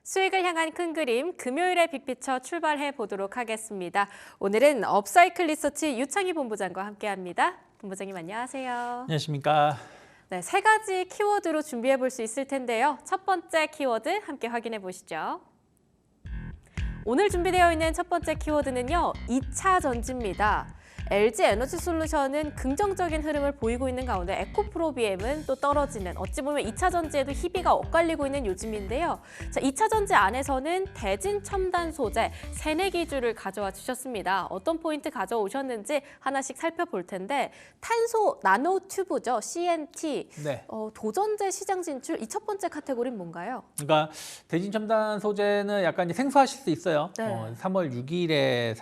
수익을 향한 큰 그림, 금요일의 빅피처 출발해 보도록 하겠습니다. 오늘은 업사이클 리서치 유창희 본부장과 함께합니다. 본부장님 안녕하세요. 안녕하십니까. 네, 세 가지 키워드로 준비해 볼 수 있을 텐데요. 첫 번째 키워드 함께 확인해 보시죠. 오늘 준비되어 있는 첫 번째 키워드는요. 2차 전지입니다. LG 에너지 솔루션은 긍정적인 흐름을 보이고 있는 가운데 에코프로비엠은 또 떨어지는, 어찌 보면 2차 전지에도 희비가 엇갈리고 있는 요즘인데요. 자, 2차 전지 안에서는 대진 첨단 소재, 새내기주를 가져와 주셨습니다. 어떤 포인트 가져오셨는지 하나씩 살펴볼 텐데, 탄소 나노 튜브죠, CNT. 네. 도전제 시장 진출, 이 첫 번째 카테고리는 뭔가요? 그러니까 대진 첨단 소재는 약간 이제 생소하실 수 있어요. 네. 3월 6일에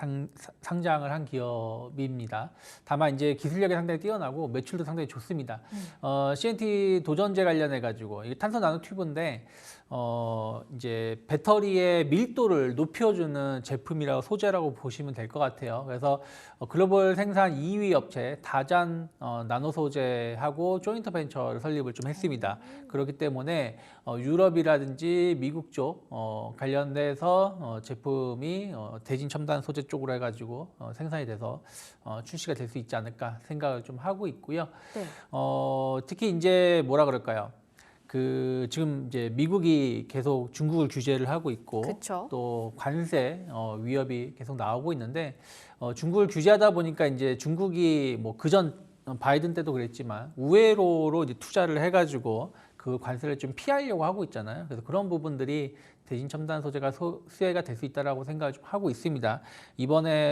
상장을 한 기업입니다. 다만 이제 기술력이 상당히 뛰어나고 매출도 상당히 좋습니다. CNT 도전제 관련해 가지고 이게 탄소 나노 튜브인데 이제 배터리의 밀도를 높여주는 제품이라고 소재라고 보시면 될 것 같아요. 그래서 글로벌 생산 2위 업체 다잔 나노 소재하고 조인트 벤처를 설립을 좀 했습니다. 그렇기 때문에 유럽이라든지 미국 쪽 관련돼서 제품이 대진 첨단 소재 쪽으로 해가지고 생산이 돼서 출시가 될 수 있지 않을까 생각을 좀 하고 있고요. 네. 특히 이제 뭐라 그럴까요? 지금 이제 미국이 계속 중국을 규제를 하고 있고, 그쵸. 또 관세 위협이 계속 나오고 있는데, 중국을 규제하다 보니까 이제 중국이 뭐 그전 바이든 때도 그랬지만 우회로로 이제 투자를 해가지고 그 관세를 좀 피하려고 하고 있잖아요. 그래서 그런 부분들이 대진 첨단 소재가 수혜가 될 수 있다라고 생각을 좀 하고 있습니다.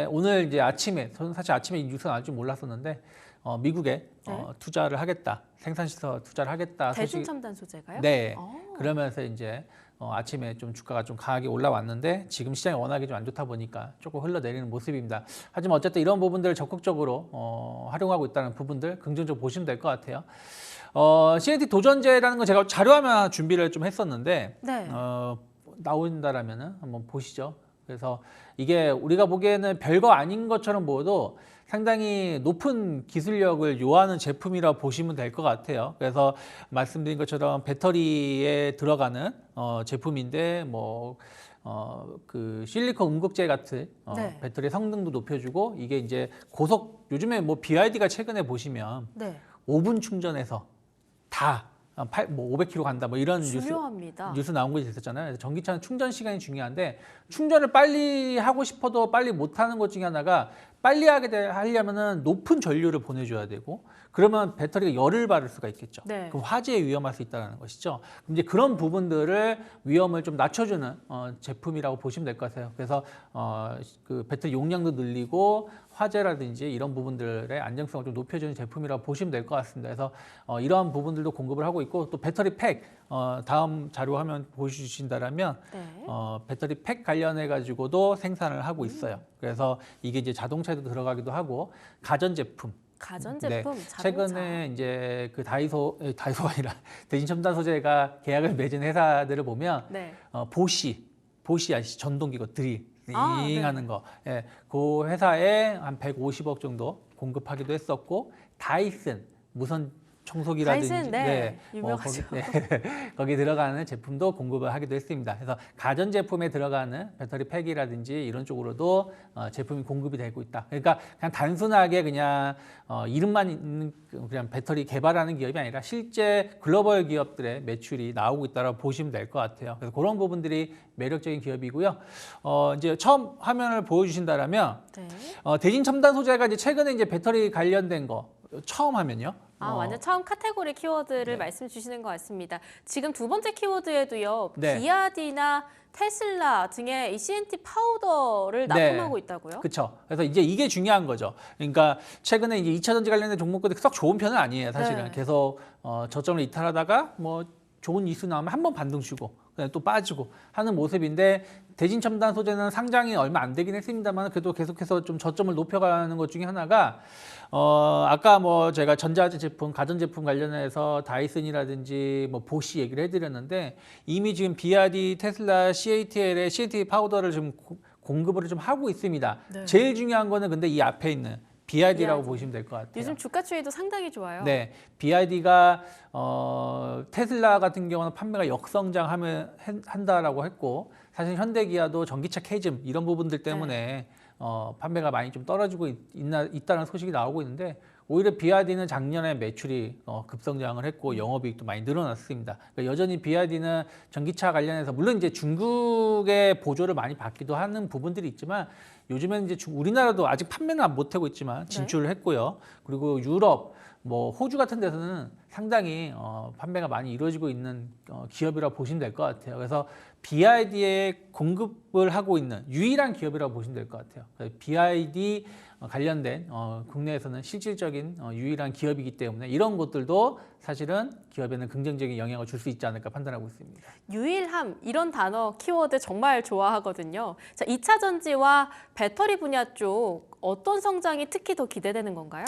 오늘 이제 아침에, 저는 사실 아침에 이 뉴스가 나올 줄 몰랐었는데, 미국에 투자를 하겠다, 생산시설 투자를 하겠다. 대진 첨단 소재가요? 네. 그러면서 이제 아침에 좀 주가가 좀 강하게 올라왔는데 지금 시장이 워낙에 좀 안 좋다 보니까 조금 흘러내리는 모습입니다. 하지만 어쨌든 이런 부분들을 적극적으로 활용하고 있다는 부분들 긍정적으로 보시면 될 것 같아요. CNT 도전제라는 건 제가 자료화면 준비를 좀 했었는데 네. 나온다라면은 한번 보시죠. 그래서 이게 우리가 보기에는 별거 아닌 것처럼 보여도 상당히 높은 기술력을 요하는 제품이라고 보시면 될 것 같아요. 그래서 말씀드린 것처럼 배터리에 들어가는 제품인데 그 실리콘 음극재 같은 네. 배터리 성능도 높여주고, 이게 이제 요즘에 뭐 BYD가 최근에 보시면 네. 5분 충전해서 다 500km 간다 뭐 이런 중요합니다. 뉴스 나온 거 있었잖아요. 그래서 전기차는 충전 시간이 중요한데, 충전을 빨리 하고 싶어도 빨리 못 하는 것 중에 하나가, 빨리 하려면은 높은 전류를 보내줘야 되고, 그러면 배터리가 열을 받을 수가 있겠죠. 네. 그럼 화재에 위험할 수 있다는 것이죠. 그럼 이제 그런 부분들을 위험을 좀 낮춰주는 제품이라고 보시면 될 것 같아요. 그래서 그 배터리 용량도 늘리고 화재라든지 이런 부분들의 안정성을 좀 높여주는 제품이라고 보시면 될 것 같습니다. 그래서 이러한 부분들도 공급을 하고 있고 또 배터리 팩 다음 자료 화면 보여주신다면 네. 배터리 팩 관련해 가지고도 생산을 하고 있어요. 그래서 이게 이제 자동차에도 들어가기도 하고 가전제품. 가전제품, 자동차. 최근에 이제 그 다이소가 아니라 대진첨단 소재가 계약을 맺은 회사들을 보면 네. 보시 아시죠? 전동기구 드릴 네. 하는 거. 예, 그 회사에 한 150억 정도 공급하기도 했었고 다이슨 무선 청소기라든지 다이슨, 네. 유명하죠. 거기 들어가는 제품도 공급을 하기도 했습니다. 그래서 가전 제품에 들어가는 배터리 팩이라든지 이런 쪽으로도 제품이 공급이 되고 있다. 그러니까 그냥 단순하게 그냥 이름만 있는 그냥 배터리 개발하는 기업이 아니라 실제 글로벌 기업들의 매출이 나오고 있다고 보시면 될 것 같아요. 그래서 그런 부분들이 매력적인 기업이고요. 이제 처음 화면을 보여주신다라면 네. 대진 첨단 소재가 이제 최근에 이제 배터리 관련된 거 처음 하면요. 완전 처음 카테고리 키워드를 말씀 주시는 것 같습니다. 지금 두 번째 키워드에도요. 네. 비아디나 테슬라 등의 이 CNT 파우더를 납품하고 있다고요? 그렇죠. 그래서 이제 이게 중요한 거죠. 그러니까 최근에 이제 2차 전지 관련된 종목들이 썩 좋은 편은 아니에요. 사실은 네. 계속 저점을 이탈하다가 뭐 좋은 이슈 나오면 한 번 반등 쉬고 그냥 또 빠지고 하는 모습인데 대진 첨단 소재는 상장이 얼마 안 되긴 했습니다만 그래도 계속해서 좀 저점을 높여가는 것 중에 하나가 아까 뭐 제가 전자제 제품, 가전 제품 관련해서 다이슨이라든지 뭐 보시 얘기를 해드렸는데 이미 지금 비아디, 테슬라, CATL의 CNT 파우더를 좀 공급을 좀 하고 있습니다. 네. 제일 중요한 거는 근데 이 앞에 있는 BID라고 BID. 보시면 될 것 같아요. 요즘 주가 추이도 상당히 좋아요. 네, BID가 테슬라 같은 경우는 판매가 한다라고 했고 사실 현대기아도 전기차 캐즘 이런 부분들 때문에 판매가 많이 좀 떨어지고 있다는 소식이 나오고 있는데 오히려 BID는 작년에 매출이 급성장을 했고 영업이익도 많이 늘어났습니다. 그러니까 여전히 BID는 전기차 관련해서 물론 이제 중국의 보조를 많이 받기도 하는 부분들이 있지만 요즘에는 이제 우리나라도 아직 판매는 못하고 있지만 진출을 했고요. 그리고 유럽, 뭐 호주 같은 데서는 상당히 판매가 많이 이루어지고 있는 기업이라고 보시면 될 것 같아요. 그래서 BID에 공급을 하고 있는 유일한 기업이라고 보시면 될 것 같아요. BID 관련된 국내에서는 실질적인 유일한 기업이기 때문에 이런 것들도 사실은 기업에는 긍정적인 영향을 줄 수 있지 않을까 판단하고 있습니다. 유일함 이런 단어 키워드 정말 좋아하거든요. 자, 2차 전지와 배터리 분야 쪽 어떤 성장이 특히 더 기대되는 건가요?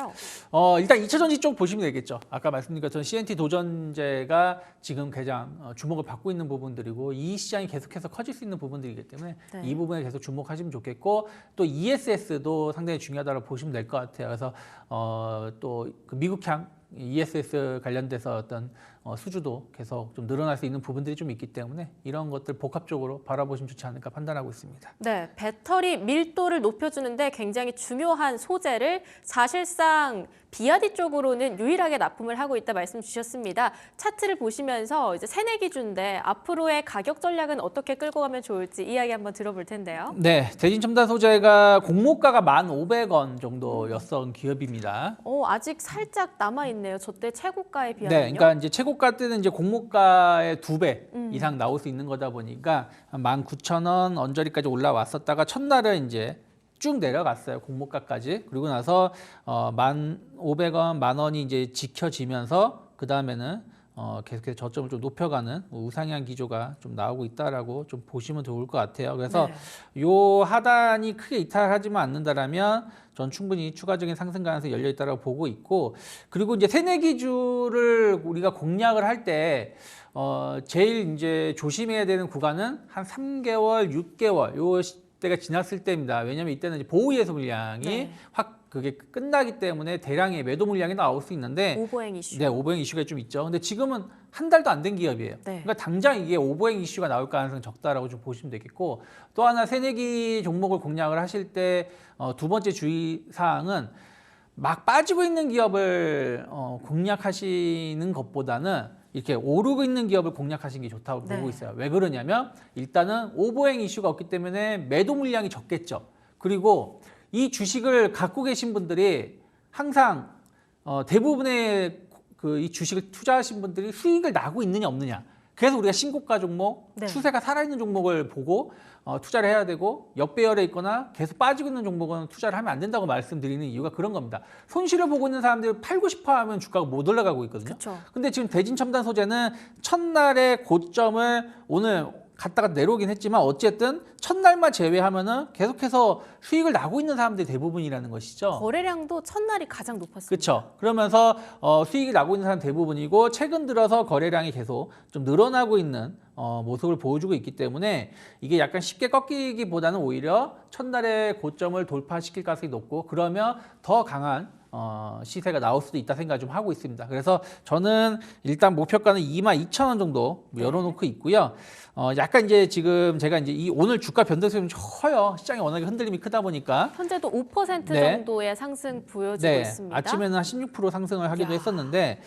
일단 2차 전지 쪽 보시면 되겠죠. 아까 말씀드린 것처럼 CNT 도전제가 지금 가장 주목을 받고 있는 부분들이고 이 시장이 계속해서 커질 수 있는 부분들이기 때문에 네. 이 부분에 계속 주목하시면 좋겠고 또 ESS도 상당히 중요하다고 보시면 될 것 같아요. 그래서 또 그 미국향 ESS 관련돼서 어떤 수주도 계속 좀 늘어날 수 있는 부분들이 좀 있기 때문에 이런 것들 복합적으로 바라보시면 좋지 않을까 판단하고 있습니다. 네, 배터리 밀도를 높여주는데 굉장히 중요한 소재를 사실상 비아디 쪽으로는 유일하게 납품을 하고 있다 말씀 주셨습니다. 차트를 보시면서 이제 새내기주인데 앞으로의 가격 전략은 어떻게 끌고 가면 좋을지 이야기 한번 들어볼 텐데요. 네, 대진첨단 소재가 공모가가 1,500원 정도였던 기업입니다. 아직 살짝 남아 있네요. 저때 최고가에 네, 비하면요. 그러니까 이제 최고가 때는 이제 공모가의 2배 이상 나올 수 있는 거다 보니까 19,000원 언저리까지 올라왔었다가 첫날은 이제 쭉 내려갔어요. 공모가까지. 그리고 나서 1,500원, 10,000원이 이제 지켜지면서 그 다음에는 계속해서 저점을 좀 높여가는 우상향 기조가 좀 나오고 있다라고 좀 보시면 좋을 것 같아요. 그래서 요 하단이 크게 이탈하지만 않는다라면 전 충분히 추가적인 상승 가능성이 열려 있다라고 보고 있고 그리고 이제 새내기주를 우리가 공략을 할 때 제일 이제 조심해야 되는 구간은 한 3개월, 6개월 요 때가 지났을 때입니다. 왜냐하면 이때는 이제 보호예수 물량이 확 그게 끝나기 때문에 대량의 매도 물량이 나올 수 있는데 오버행 이슈. 네, 오버행 이슈가 좀 있죠. 근데 지금은 한 달도 안 된 기업이에요. 그러니까 당장 이게 오버행 이슈가 나올 가능성이 적다라고 좀 보시면 되겠고 또 하나 새내기 종목을 공략을 하실 때 두 번째 주의 사항은 막 빠지고 있는 기업을 공략하시는 것보다는 이렇게 오르고 있는 기업을 공략하시는 게 좋다고 보고 있어요. 왜 그러냐면 일단은 오버행 이슈가 없기 때문에 매도 물량이 적겠죠. 그리고 이 주식을 갖고 계신 분들이 항상 대부분의 이 주식을 투자하신 분들이 수익을 나고 있느냐 없느냐. 그래서 우리가 신고가 종목, 네. 추세가 살아있는 종목을 보고 투자를 해야 되고 역배열에 있거나 계속 빠지고 있는 종목은 투자를 하면 안 된다고 말씀드리는 이유가 그런 겁니다. 손실을 보고 있는 사람들이 팔고 싶어 하면 주가가 못 올라가고 있거든요. 그렇죠. 근데 지금 대진첨단 소재는 첫날의 고점을 오늘 갔다가 내려오긴 했지만 어쨌든 첫날만 제외하면은 계속해서 수익을 나고 있는 사람들이 대부분이라는 것이죠. 거래량도 첫날이 가장 높았습니다. 그렇죠. 그러면서 수익이 나고 있는 사람 대부분이고 최근 들어서 거래량이 계속 좀 늘어나고 있는 모습을 보여주고 있기 때문에 이게 약간 쉽게 꺾이기보다는 오히려 첫날의 고점을 돌파시킬 가능성이 높고 그러면 더 강한 시세가 나올 수도 있다 생각을 좀 하고 있습니다. 그래서 저는 일단 목표가는 22,000원 정도 열어놓고 있고요. 약간 이제 지금 제가 이제 이 오늘 주가 변동성이 좀 커요. 시장이 워낙에 흔들림이 크다 보니까. 현재도 5% 네. 정도의 상승 보여지고 있습니다. 아침에는 한 16% 상승을 하기도 야. 했었는데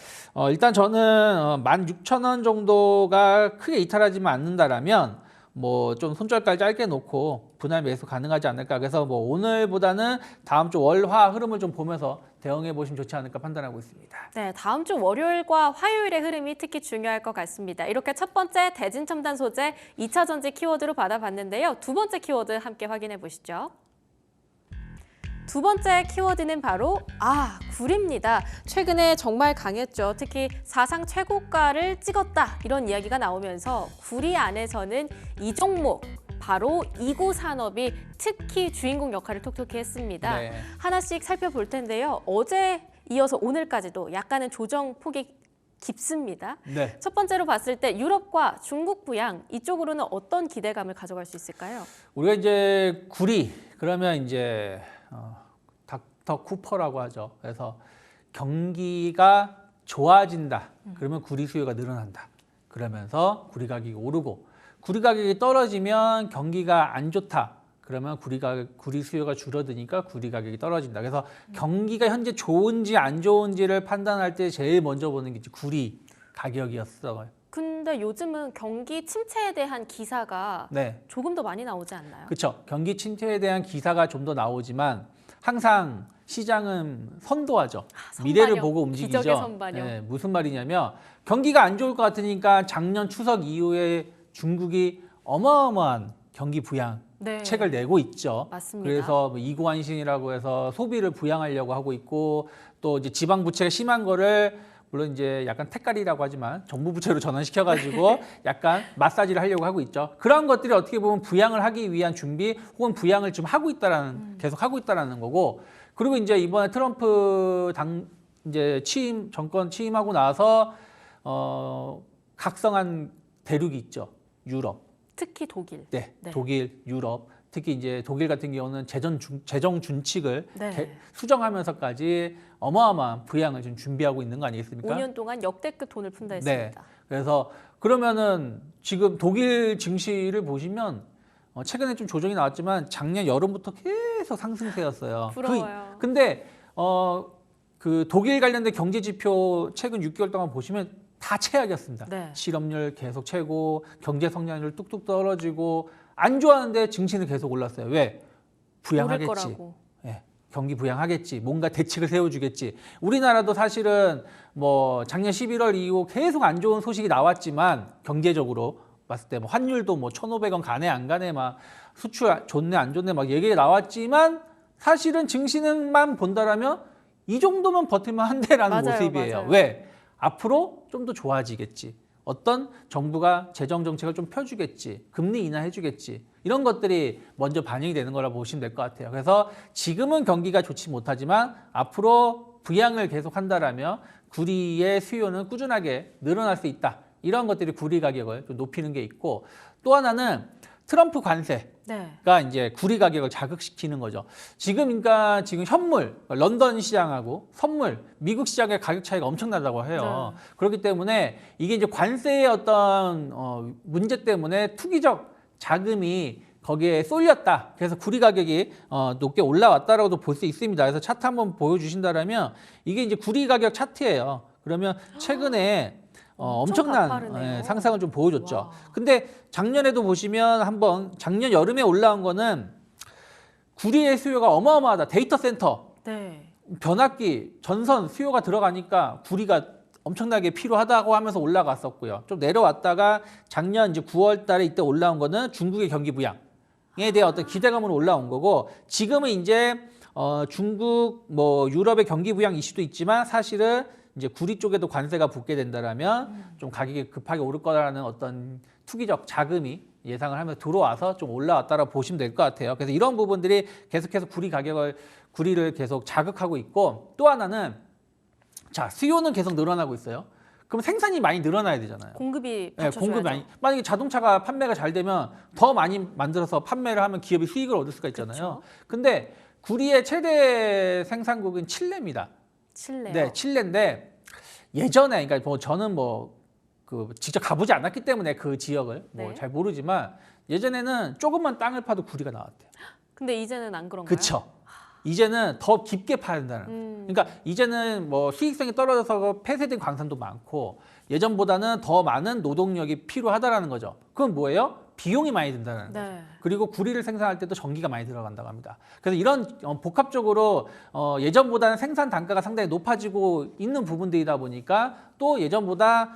일단 저는 16,000원 정도가 크게 이탈하지만 않는다라면 뭐 좀 손절가를 짧게 놓고 분할 매수 가능하지 않을까. 그래서 뭐 오늘보다는 다음 주 월화 흐름을 좀 보면서 대응해 보시면 좋지 않을까 판단하고 있습니다. 네, 다음 주 월요일과 화요일의 흐름이 특히 중요할 것 같습니다. 이렇게 첫 번째 대진첨단 소재 2차 전지 키워드로 받아봤는데요. 두 번째 키워드 함께 확인해 보시죠. 두 번째 키워드는 바로 굴입니다. 최근에 정말 강했죠. 특히 사상 최고가를 찍었다 이런 이야기가 나오면서 구리 안에서는 이 종목 바로 이구 산업이 특히 주인공 역할을 톡톡히 했습니다. 네. 하나씩 살펴볼 텐데요. 어제 이어서 오늘까지도 약간은 조정 폭이 깊습니다. 네. 첫 번째로 봤을 때 유럽과 중국 부양 이쪽으로는 어떤 기대감을 가져갈 수 있을까요? 우리가 이제 구리 그러면 이제 닥터 쿠퍼라고 하죠. 그래서 경기가 좋아진다. 그러면 구리 수요가 늘어난다. 그러면서 구리 가격이 오르고 구리 가격이 떨어지면 경기가 안 좋다. 그러면 구리 수요가 줄어드니까 구리 가격이 떨어진다. 그래서 경기가 현재 좋은지 안 좋은지를 판단할 때 제일 먼저 보는 게 이제 구리 가격이었어요. 근데 요즘은 경기 침체에 대한 기사가 네. 조금 더 많이 나오지 않나요? 그렇죠. 경기 침체에 대한 기사가 좀 더 나오지만 항상 시장은 선도하죠. 선반영, 미래를 보고 움직이죠. 기적의 선반영. 네, 무슨 말이냐면 경기가 안 좋을 것 같으니까 작년 추석 이후에 중국이 어마어마한 경기 부양 네. 책을 내고 있죠. 맞습니다. 그래서 뭐 이구환신이라고 해서 소비를 부양하려고 하고 있고 또 이제 지방 부채가 심한 거를 물론 이제 약간 택갈이라고 하지만 정부 부채로 전환시켜가지고 약간 마사지를 하려고 하고 있죠. 그런 것들이 어떻게 보면 부양을 하기 위한 준비 혹은 부양을 지금 하고 있다라는 계속 하고 있다라는 거고 그리고 이제 이번에 트럼프 이제 정권 취임하고 나서 각성한 대륙이 있죠. 유럽. 특히 독일. 네, 네. 독일, 유럽, 특히 이제 독일 같은 경우는 재정 준칙을 네. 수정하면서까지 어마어마한 부양을 지금 준비하고 있는 거 아니겠습니까? 5년 동안 역대급 돈을 푼다 네. 했습니다. 그래서 그러면은 지금 독일 증시를 보시면 최근에 좀 조정이 나왔지만 작년 여름부터 계속 상승세였어요. 부러워요. 근데 그 독일 관련된 경제 지표 최근 6개월 동안 보시면 다 최악이었습니다. 네. 실업률 계속 최고, 경제 성장률 뚝뚝 떨어지고 안 좋아하는데 증시는 계속 올랐어요. 왜? 오를 부양하겠지. 거라고. 예, 경기 부양하겠지. 뭔가 대책을 세워주겠지. 우리나라도 사실은 뭐 작년 11월 이후 계속 안 좋은 소식이 나왔지만 경제적으로 봤을 때 뭐 환율도 뭐 1,500원 가네 안 가네 막 수출 좋네 안 좋네 막 얘기가 나왔지만 사실은 증시는만 본다라면 이 정도면 버틸만 한데라는 맞아요, 모습이에요. 맞아요. 왜? 앞으로 좀 더 좋아지겠지. 어떤 정부가 재정 정책을 좀 펴주겠지. 금리 인하해주겠지. 이런 것들이 먼저 반영이 되는 거라 보시면 될 것 같아요. 그래서 지금은 경기가 좋지 못하지만 앞으로 부양을 계속 한다라면 구리의 수요는 꾸준하게 늘어날 수 있다. 이런 것들이 구리 가격을 좀 높이는 게 있고 또 하나는 트럼프 관세. 네. 가 이제 구리 가격을 자극시키는 거죠. 그러니까 지금 현물 런던 시장하고 선물 미국 시장의 가격 차이가 엄청나다고 해요. 네. 그렇기 때문에 이게 이제 관세의 어떤 문제 때문에 투기적 자금이 거기에 쏠렸다. 그래서 구리 가격이 높게 올라왔다라고도 볼 수 있습니다. 그래서 차트 한번 보여주신다라면 이게 이제 구리 가격 차트예요. 그러면 최근에 엄청 엄청난 가파르네요. 상승을 좀 보여줬죠. 와. 근데 작년에도 보시면 한번 작년 여름에 올라온 거는 구리의 수요가 어마어마하다. 데이터 센터. 네. 변압기, 전선 수요가 들어가니까 구리가 엄청나게 필요하다고 하면서 올라갔었고요. 좀 내려왔다가 작년 이제 9월 달에 이때 올라온 거는 중국의 경기 부양에 대한 어떤 기대감으로 올라온 거고, 지금은 이제 중국 뭐 유럽의 경기 부양 이슈도 있지만 사실은 이제 구리 쪽에도 관세가 붙게 된다라면 좀 가격이 급하게 오를 거라는 어떤 투기적 자금이 예상을 하면서 들어와서 좀 올라왔다라고 보시면 될 것 같아요. 그래서 이런 부분들이 계속해서 구리를 계속 자극하고 있고, 또 하나는 자, 수요는 계속 늘어나고 있어요. 그럼 생산이 많이 늘어나야 되잖아요. 공급이 네, 받쳐줘야죠. 공급이 많이. 만약에 자동차가 판매가 잘 되면 더 많이 만들어서 판매를 하면 기업이 수익을 얻을 수가 있잖아요. 그쵸. 근데 구리의 최대 생산국은 칠레입니다. 칠레요. 네, 칠레인데 예전에, 그러니까 뭐 저는 그 직접 가보지 않았기 때문에 그 지역을 네. 잘 모르지만, 예전에는 조금만 땅을 파도 구리가 나왔대요. 근데 이제는 안 그런가요? 그렇죠. 이제는 더 깊게 파야 된다는 거예요. 그러니까 이제는 뭐 수익성이 떨어져서 폐쇄된 광산도 많고, 예전보다는 더 많은 노동력이 필요하다라는 거죠. 그건 뭐예요? 비용이 많이 든다는 거죠. 네. 그리고 구리를 생산할 때도 전기가 많이 들어간다고 합니다. 그래서 이런 복합적으로 예전보다는 생산 단가가 상당히 높아지고 있는 부분들이다 보니까, 또 예전보다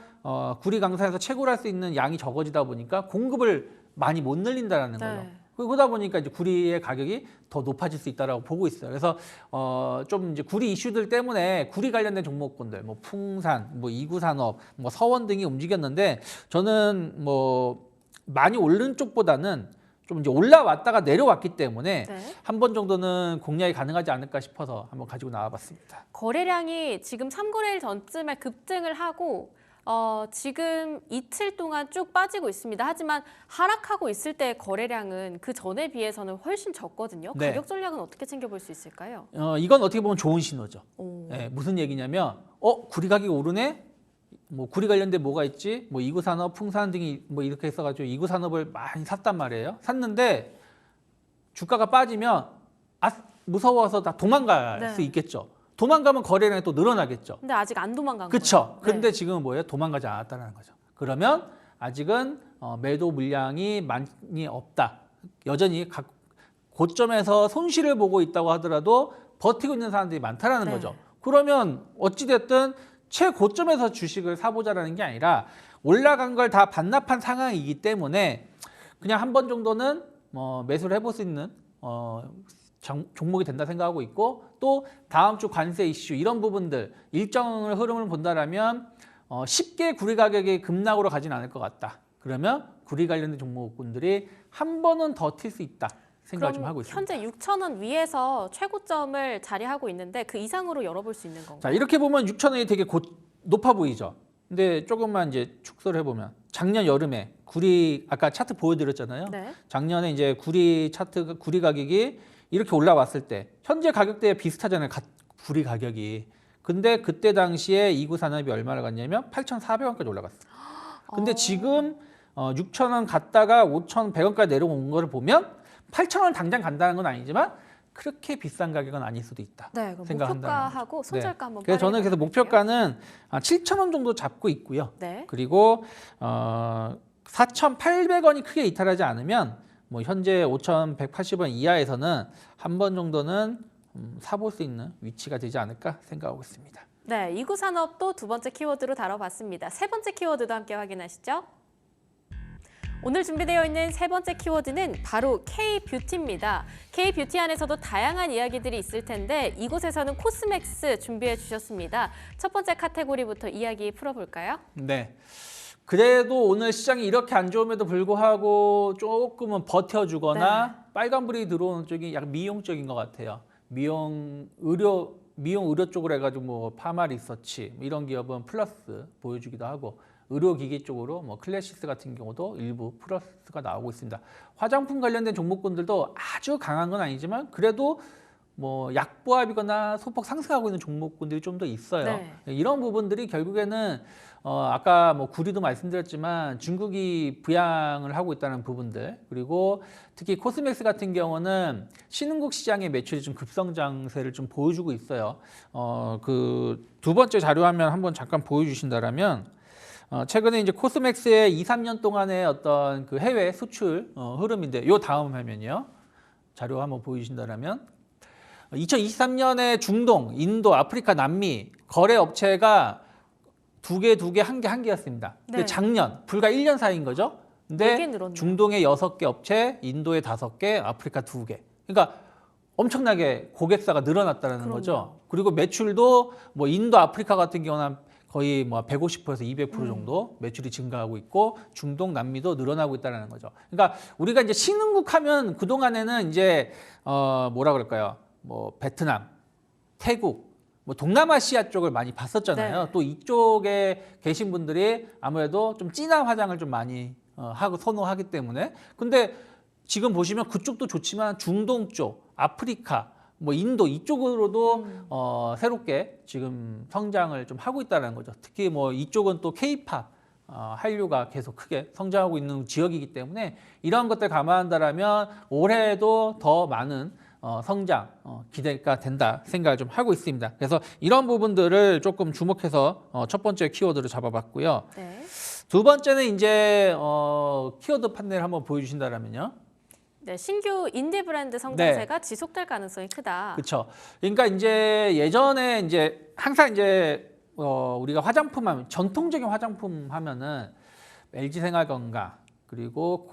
구리 강산에서 채굴 할 수 있는 양이 적어지다 보니까 공급을 많이 못 늘린다라는 거죠. 네. 그러다 보니까 이제 구리의 가격이 더 높아질 수 있다라고 보고 있어요. 그래서 좀 이제 구리 이슈들 때문에 구리 관련된 종목군들, 뭐 풍산, 뭐 이구산업, 뭐 서원 등이 움직였는데, 저는 뭐 많이 오른 쪽보다는 좀 이제 올라왔다가 내려왔기 때문에 네. 한 번 정도는 공략이 가능하지 않을까 싶어서 한번 가지고 나와봤습니다. 거래량이 지금 3거래일 전쯤에 급증을 하고 지금 이틀 동안 쭉 빠지고 있습니다. 하지만 하락하고 있을 때 거래량은 그 전에 비해서는 훨씬 적거든요. 네. 가격 전략은 어떻게 챙겨볼 수 있을까요? 이건 어떻게 보면 좋은 신호죠. 오. 예, 무슨 얘기냐면 구리 가격이 오르네? 뭐 구리 관련된 뭐가 있지? 뭐 이구산업, 풍산 등이 뭐 이렇게 해서가지고 이구산업을 많이 샀단 말이에요. 샀는데 주가가 빠지면 무서워서 다 도망갈 네. 수 있겠죠. 도망가면 거래량이 또 늘어나겠죠. 근데 아직 안 도망간 그렇죠. 거예요. 근데 네. 지금은 뭐예요? 도망가지 않았다는 거죠. 그러면 아직은 매도 물량이 많이 없다. 여전히 고점에서 손실을 보고 있다고 하더라도 버티고 있는 사람들이 많다라는 네. 거죠. 그러면 어찌됐든 최고점에서 주식을 사보자라는 게 아니라 올라간 걸 다 반납한 상황이기 때문에 그냥 한 번 정도는 매수를 해볼 수 있는 종목이 된다 생각하고 있고, 또 다음 주 관세 이슈 이런 부분들 일정 흐름을 본다라면 쉽게 구리 가격이 급락으로 가진 않을 것 같다. 그러면 구리 관련된 종목군들이 한 번은 더 튈 수 있다 생각을 좀 하고 있습니다. 현재 6,000원 위에서 최고점을 자리하고 있는데 그 이상으로 열어볼 수 있는 건가요? 자, 이렇게 보면 6,000원이 되게 높아 보이죠. 근데 조금만 이제 축소를 해보면 작년 여름에 구리 아까 차트 보여드렸잖아요. 네. 작년에 이제 구리 가격이 이렇게 올라왔을 때 현재 가격대에 비슷하잖아요. 구리 가격이. 근데 그때 당시에 이구산업이 얼마나 갔냐면 8,400원까지 올라갔어요. 근데 지금 6,000원 갔다가 5,100원까지 내려온 거를 보면 8,000원 당장 간다는 건 아니지만 그렇게 비싼 가격은 아닐 수도 있다. 네, 그럼 생각한다는 목표가하고 손절가 한번 그래서 저는 빠르게 그래서 가볼게요. 목표가는 7,000원 정도 잡고 있고요. 네. 그리고 4,800원이 크게 이탈하지 않으면 뭐 현재 5,180원 이하에서는 한 번 정도는 사볼 수 있는 위치가 되지 않을까 생각하고 있습니다. 네, 이구산업도 두 번째 키워드로 다뤄봤습니다. 세 번째 키워드도 함께 확인하시죠. 오늘 준비되어 있는 세 번째 키워드는 바로 K-뷰티입니다. K-뷰티 안에서도 다양한 이야기들이 있을 텐데 이곳에서는 코스맥스 준비해 주셨습니다. 첫 번째 카테고리부터 이야기 풀어볼까요? 네. 그래도 오늘 시장이 이렇게 안 좋음에도 불구하고 조금은 버텨주거나 빨간불이 들어오는 쪽이 약간 미용적인 것 같아요. 미용 의료 쪽으로 해가지고 뭐 파마 리서치 이런 기업은 플러스 보여주기도 하고, 의료기기 쪽으로 뭐 클래시스 같은 경우도 일부 플러스가 나오고 있습니다. 화장품 관련된 종목군들도 아주 강한 건 아니지만 그래도 뭐 약보합이거나 소폭 상승하고 있는 종목군들이 좀 더 있어요. 네. 이런 부분들이 결국에는 아까 뭐 구리도 말씀드렸지만 중국이 부양을 하고 있다는 부분들, 그리고 특히 코스맥스 같은 경우는 신흥국 시장의 매출이 좀 급성장세를 좀 보여주고 있어요. 그 두 번째 자료 화면 한번 잠깐 보여주신다라면 최근에 이제 코스맥스의 2, 3년 동안의 어떤 그 해외 수출 흐름인데, 요 다음 화면이요. 자료 한번 보여주신다라면 2023년에 중동, 인도, 아프리카, 남미 거래 업체가 두 개, 한 개였습니다. 근데 네. 작년 불과 1년 사이인 거죠. 네 개 근데 늘었네요. 중동에 6개 업체, 인도에 5개, 아프리카 2개. 그러니까 엄청나게 고객사가 늘어났다는 그럼요. 거죠. 그리고 매출도 뭐 인도, 아프리카 같은 경우는 거의 뭐 150%에서 200% 정도 매출이 증가하고 있고 중동, 남미도 늘어나고 있다는 거죠. 그러니까 우리가 이제 신흥국 하면 그 동안에는 이제 뭐라 그럴까요? 뭐 베트남, 태국, 뭐 동남아시아 쪽을 많이 봤었잖아요. 네. 또 이쪽에 계신 분들이 아무래도 좀 진한 화장을 좀 많이 하고 선호하기 때문에. 근데 지금 보시면 그쪽도 좋지만 중동 쪽, 아프리카, 뭐 인도 이쪽으로도 새롭게 지금 성장을 좀 하고 있다는 거죠. 특히 뭐 이쪽은 또 K-팝 한류가 계속 크게 성장하고 있는 지역이기 때문에 이러한 것들 감안한다라면 올해도 더 많은 성장 기대가 된다 생각을 좀 하고 있습니다. 그래서 이런 부분들을 조금 주목해서 첫 번째 키워드로 잡아봤고요. 네. 두 번째는 이제 키워드 판넬 한번 보여주신다면요. 네, 신규 인디 브랜드 성장세가 지속될 가능성이 크다. 그렇죠. 그러니까 이제 예전에 이제 항상 이제 우리가 화장품 하면 전통적인 화장품 하면은 LG 생활건강 그리고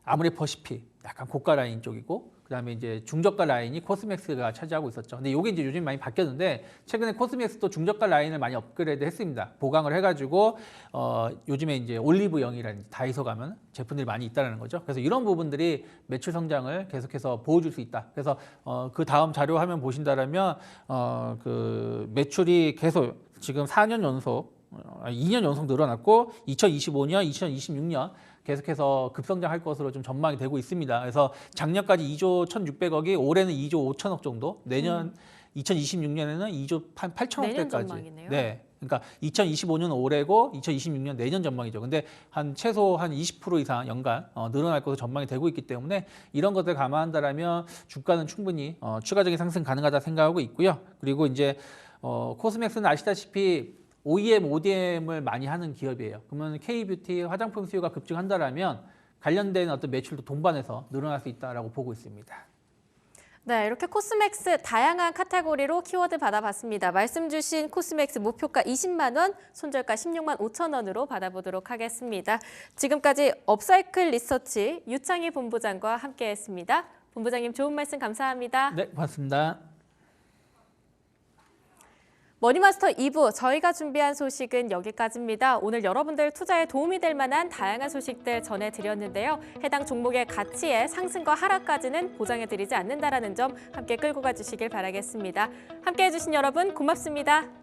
아모레퍼시픽 약간 고가 라인 쪽이고 그다음에 이제 중저가 라인이 코스맥스가 차지하고 있었죠. 근데 이게 이제 요즘 많이 바뀌었는데 최근에 코스맥스도 중저가 라인을 많이 업그레이드 했습니다. 보강을 해가지고 요즘에 이제 올리브영이라든지 다이소 가면 제품들이 많이 있다는 거죠. 그래서 이런 부분들이 매출 성장을 계속해서 보여줄 수 있다. 그래서 그 다음 자료 화면 보신다라면 그 매출이 계속 지금 4년 연속 2년 연속 늘어났고 2025년, 2026년 계속해서 급성장할 것으로 좀 전망이 되고 있습니다. 그래서 작년까지 2조 1,600억이 올해는 2조 5천억 정도, 내년 2026년에는 2조 8천억대까지. 내년 전망이네요. 네. 그러니까 2025년 올해고 2026년 내년 전망이죠. 근데 최소 한 20% 이상 연간 늘어날 것으로 전망이 되고 있기 때문에 이런 것들 감안한다라면 주가는 충분히 추가적인 상승 가능하다 생각하고 있고요. 그리고 이제 코스맥스는 아시다시피 OEM, ODM을 많이 하는 기업이에요. 그러면 K뷰티 화장품 수요가 급증한다라면 관련된 어떤 매출도 동반해서 늘어날 수 있다라고 보고 있습니다. 네, 이렇게 코스맥스 다양한 카테고리로 키워드 받아봤습니다. 말씀 주신 코스맥스 목표가 20만 원, 손절가 16만 5천 원으로 받아보도록 하겠습니다. 지금까지 업사이클 리서치 유창희 본부장과 함께했습니다. 본부장님 좋은 말씀 감사합니다. 네, 고맙습니다. 머니마스터 2부 저희가 준비한 소식은 여기까지입니다. 오늘 여러분들 투자에 도움이 될 만한 다양한 소식들 전해드렸는데요. 해당 종목의 가치의 상승과 하락까지는 보장해드리지 않는다는 점 함께 끌고 가주시길 바라겠습니다. 함께해 주신 여러분 고맙습니다.